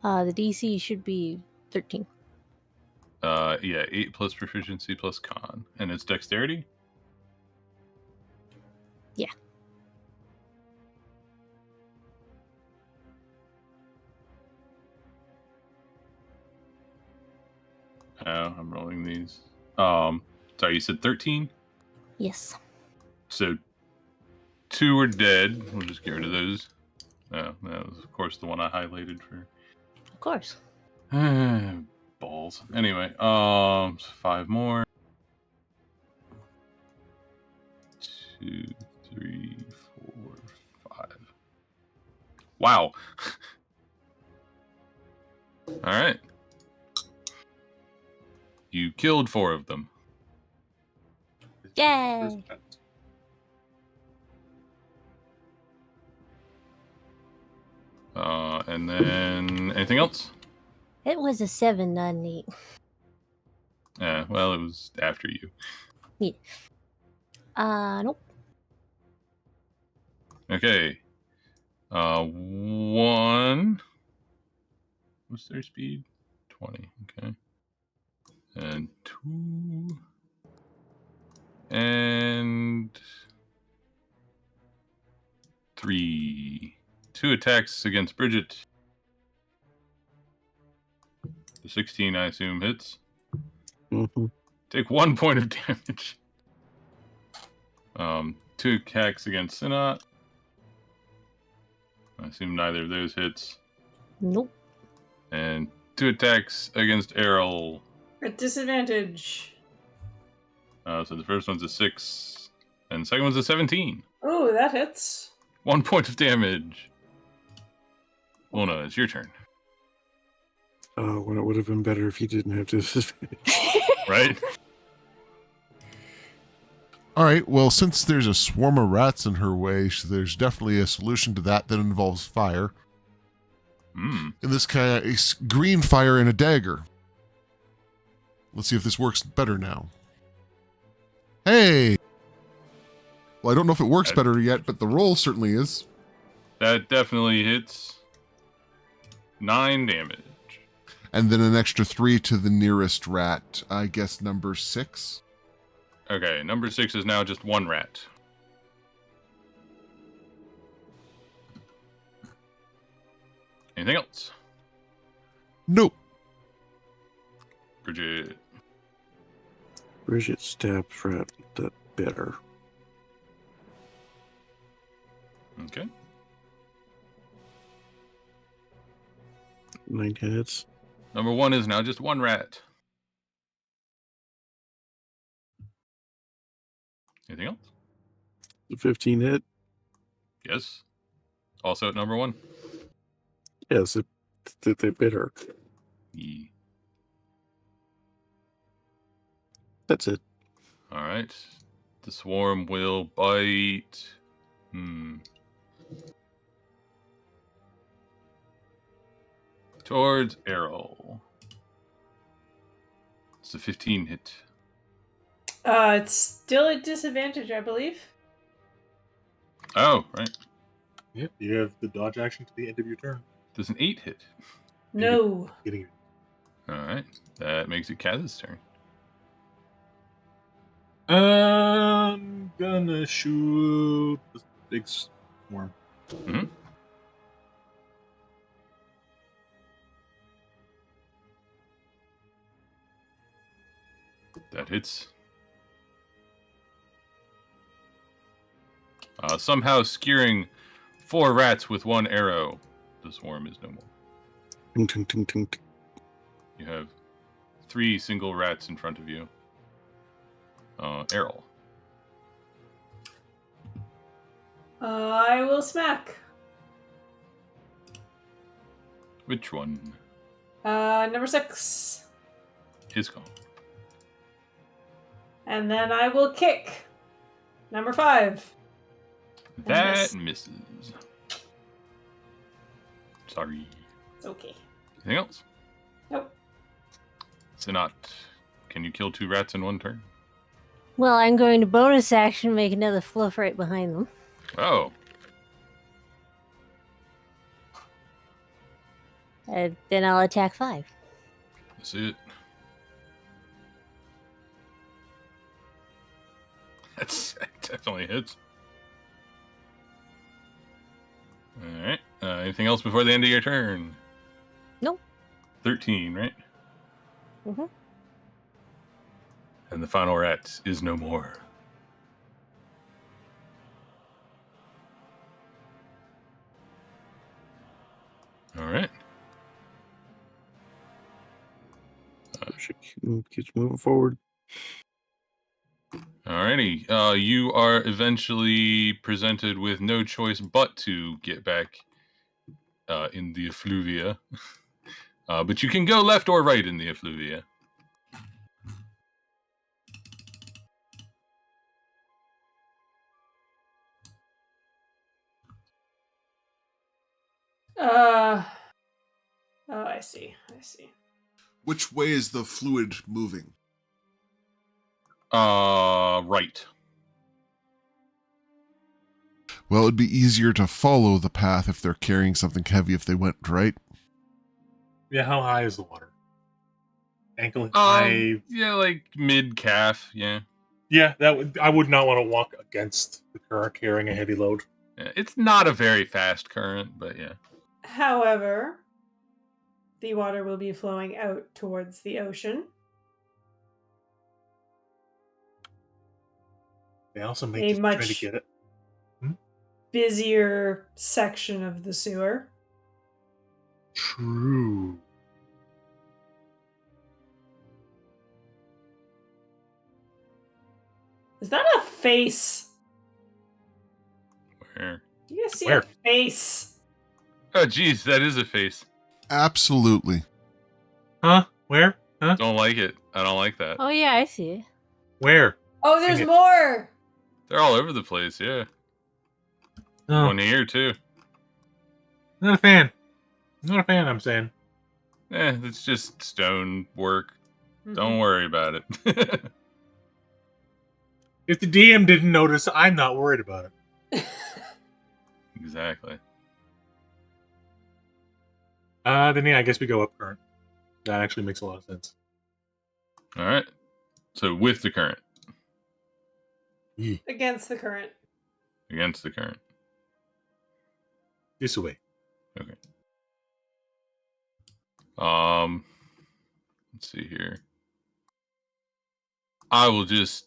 The DC should be 13. Yeah, 8 plus proficiency plus con. And it's dexterity? Yeah. Oh, I'm rolling these. Sorry, you said 13? Yes. So 2 are dead. We'll just get rid of those. Oh, that was, of course, the one I highlighted for. Of course. Balls. Anyway, 5 more. 2, 3, 4, 5. Wow. All right. You killed 4 of them. Yay! And then anything else? It was a 7, not an 8. Yeah, well, it was after you. Nope. Okay. 1. What's their speed? 20. Okay. And 2. And 3. 2 attacks against Bridget. The 16, I assume, hits. Mm-hmm. Take 1 point of damage. 2 attacks against Sinat. I assume neither of those hits. Nope. And 2 attacks against Errol. At disadvantage. So the first one's a 6, and the second one's a 17. Oh, that hits. 1 point of damage. Luna, it's your turn. Well, it would have been better if he didn't have disadvantage. Right? All right, well, since there's a swarm of rats in her way, there's definitely a solution to that involves fire. Hmm. In this case, green fire and a dagger. Let's see if this works better now. Hey! Well, I don't know if it works better yet, but the roll certainly is. That definitely hits. 9 damage. And then an extra 3 to the nearest rat. I guess number 6? Okay, number 6 is now just 1 rat. Anything else? Nope. Bridget. Bridget stabs rat the better. Okay. 9 hits. Number 1 is now just 1 rat. Anything else? 15 hit. Yes. Also at number 1. Yes, they bit her. Yeah. That's it. All right. The swarm will bite. Towards Errol. It's a 15 hit. It's still at disadvantage, I believe. Oh, right. Yep, you have the dodge action to the end of your turn. Does an 8 hit? No. Getting it. All right. That makes it Kaz's turn. I'm gonna shoot this big swarm. Mhm. That hits. Somehow skewering 4 rats with 1 arrow. The swarm is no more. Ting, ting, ting, ting, ting. You have 3 single rats in front of you. Errol. I will smack. Which one Number 6. is gone? And then I will kick. Number 5. That miss. misses. Sorry. It's okay. Anything else? Nope. Sinat, can you kill 2 rats in 1 turn? Well, I'm going to bonus action make another fluff right behind them. Oh. And then I'll attack 5. That's it. That definitely hits. Alright. Anything else before the end of your turn? Nope. 13, right? Mm-hmm. And the final rat is no more. Alright. She keeps moving forward. Alrighty. You are eventually presented with no choice but to get back in the effluvia. But you can go left or right in the effluvia. Oh, I see. Which way is the fluid moving? Right. Well, it'd be easier to follow the path if they're carrying something heavy if they went right. Yeah, how high is the water? Ankle high. Yeah, like mid calf. Yeah. Yeah, I would not want to walk against the current carrying a heavy load. It's not a very fast current, but yeah. However, the water will be flowing out towards the ocean. They also make A you try to much get it. busier section of the sewer. True. Is that a face? Where? Do you guys see Where? a face? Oh, geez, that is a face. Absolutely. Huh? Where? Huh? Don't like it. I don't like that. Oh, yeah, I see it. Where? Oh, there's Dang it. more! They're all over the place. Yeah. Oh, One here too. not a fan. Not a fan, I'm saying. It's just stone work. Mm-hmm. Don't worry about it. If the DM didn't notice, I'm not worried about it. Exactly. Then yeah, I guess we go up current. That actually makes a lot of sense. All right. So with the current, Against the current. against the current. This way. Let's see here. I will just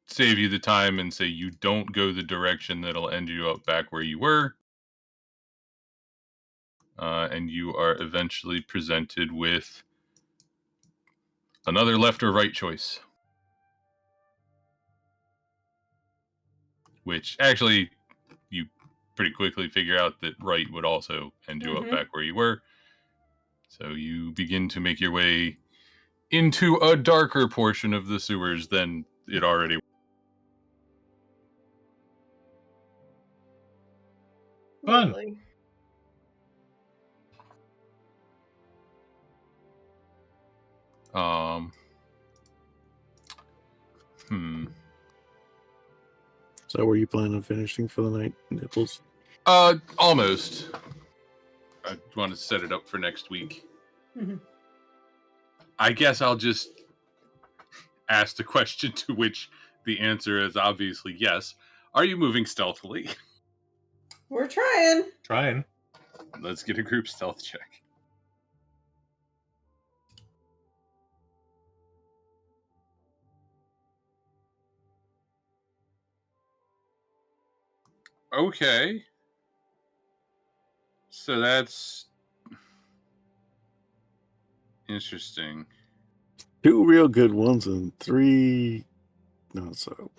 save you the time and say you don't go the direction that'll end you up back where you were. And you are eventually presented with another left or right choice. Which actually, you pretty quickly figure out that right would also end you up back where you were. So you begin to make your way into a darker portion of the sewers than it already was. Fun. Lovely. So, were you planning on finishing for the night, Nipples? Almost. I want to set it up for next week. Mhm. I guess I'll just ask the question to which the answer is obviously yes. Are you moving stealthily? We're trying. Trying. Let's get a group stealth check. Okay. So that's interesting. 2 real good ones and 3 not so.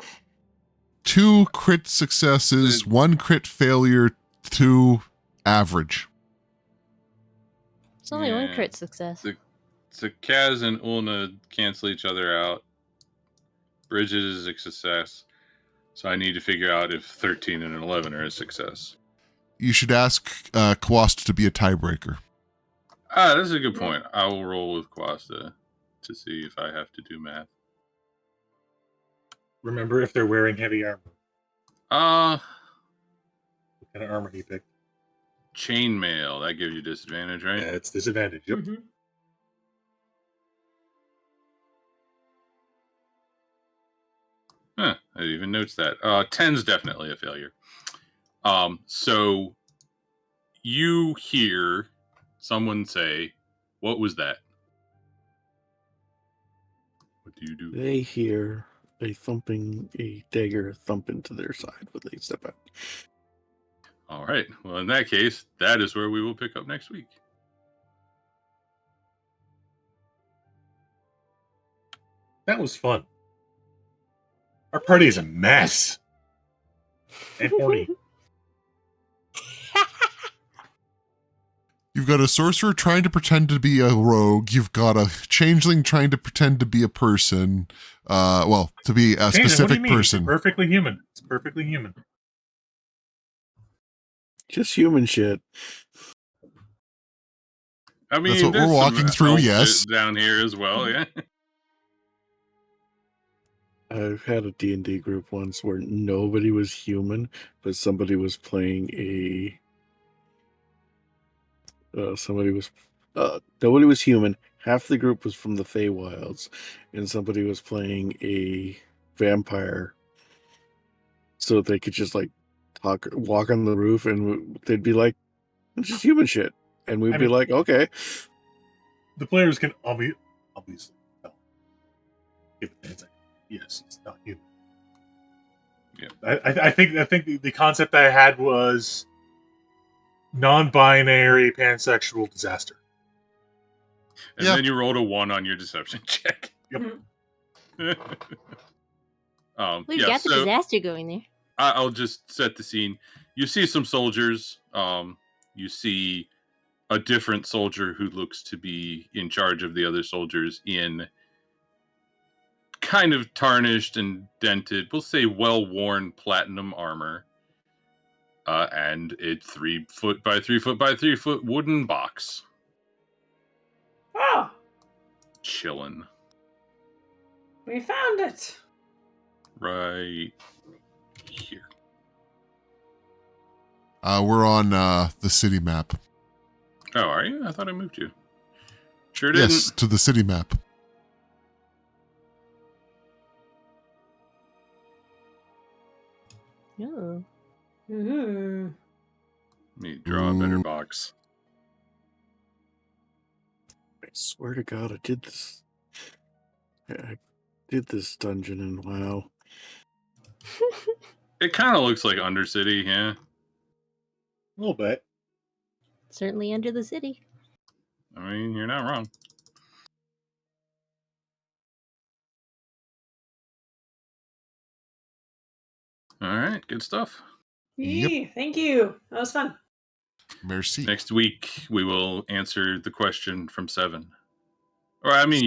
2 crit successes, 1 crit failure, 2 average. It's only one Yeah. crit success. So Kaz and Ulna cancel each other out. Bridget is a success. So I need to figure out if 13 and 11 are a success. You should ask Quast to be a tiebreaker. That's a good point. I will roll with Quasta to see if I have to do math. Remember if they're wearing heavy armor. Uh, What kind of armor he picked? chainmail. That gives you disadvantage, right? Yeah, it's disadvantage. Yep. Mhm. Huh, I even noticed that. 10's definitely a failure. So you hear someone say, "What was that?" What do you do? They hear a dagger thump into their side when they step out. All right. Well, in that case, that is where we will pick up next week. That was fun. Our party is a mess. And horny. You've got a sorcerer trying to pretend to be a rogue. You've got a changeling trying to pretend to be a person. To be a Changeling, what do specific you mean? person. It's perfectly human. It's perfectly human. Just human shit. I mean, That's what we're there's some walking through, elf yes. shit down here as well. Yeah. I've had a D&D group once where nobody was human, but somebody was playing nobody was human. Half the group was from the Feywilds, and somebody was playing a vampire, so they could just like walk on the roof, and they'd be like, "It's just human shit," and we'd be like, "Okay." The players can obviously tell. Give it a second. Yes, it's not human. Yeah. I think the concept I had was non-binary pansexual disaster. And Yeah. then you rolled a 1 on your deception check. Yep. We've got the disaster going there. I'll just set the scene. You see some soldiers. You see a different soldier who looks to be in charge of the other soldiers in kind of tarnished and dented, we'll say well-worn platinum armor. And a 3 foot by 3 foot by 3 foot wooden box. Oh, Chillin'. we found it. Right here. We're on the city map. Oh, are you? I thought I moved you. Sure didn't. Yes, to the city map. Oh. Mm. Let me draw a better Ooh. box. I swear to God, I did this. I did this dungeon in WoW. It kind of looks like Undercity, yeah. A little bit. Certainly under the city. I mean, you're not wrong. All right, good stuff. Yep. Yee, thank you. That was fun. Merci. Next week we will answer the question from 7. Or I mean,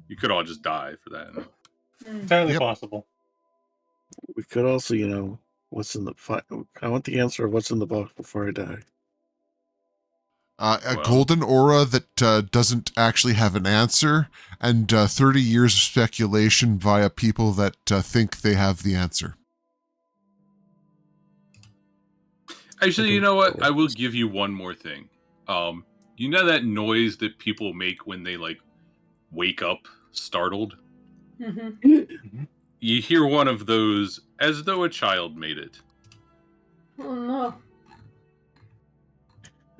you could all just die for that. Entirely Yep. possible. We could also, what's in the I want the answer of what's in the box before I die. A Well. golden aura that doesn't actually have an answer, and 30 years of speculation via people that think they have the answer. Actually, you know what? I will give you one more thing. You know that noise that people make when they like wake up startled? Mm-hmm. You hear one of those as though a child made it. Oh no.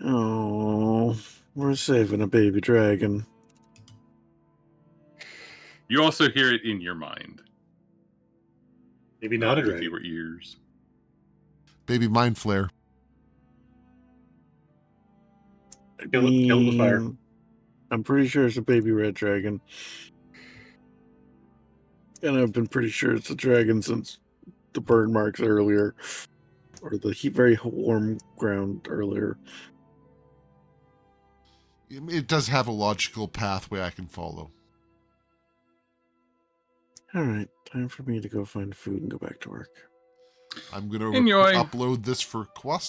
Oh, we're saving a baby dragon. You also hear it in your mind. Maybe not a with dragon. your ears. Baby mind flare. Kill the fire. I'm pretty sure it's a baby red dragon. And I've been pretty sure it's a dragon since the burn marks earlier. Or the very warm ground earlier. It does have a logical pathway I can follow. All right, time for me to go find food and go back to work. I'm going to Enjoy. upload this for Quest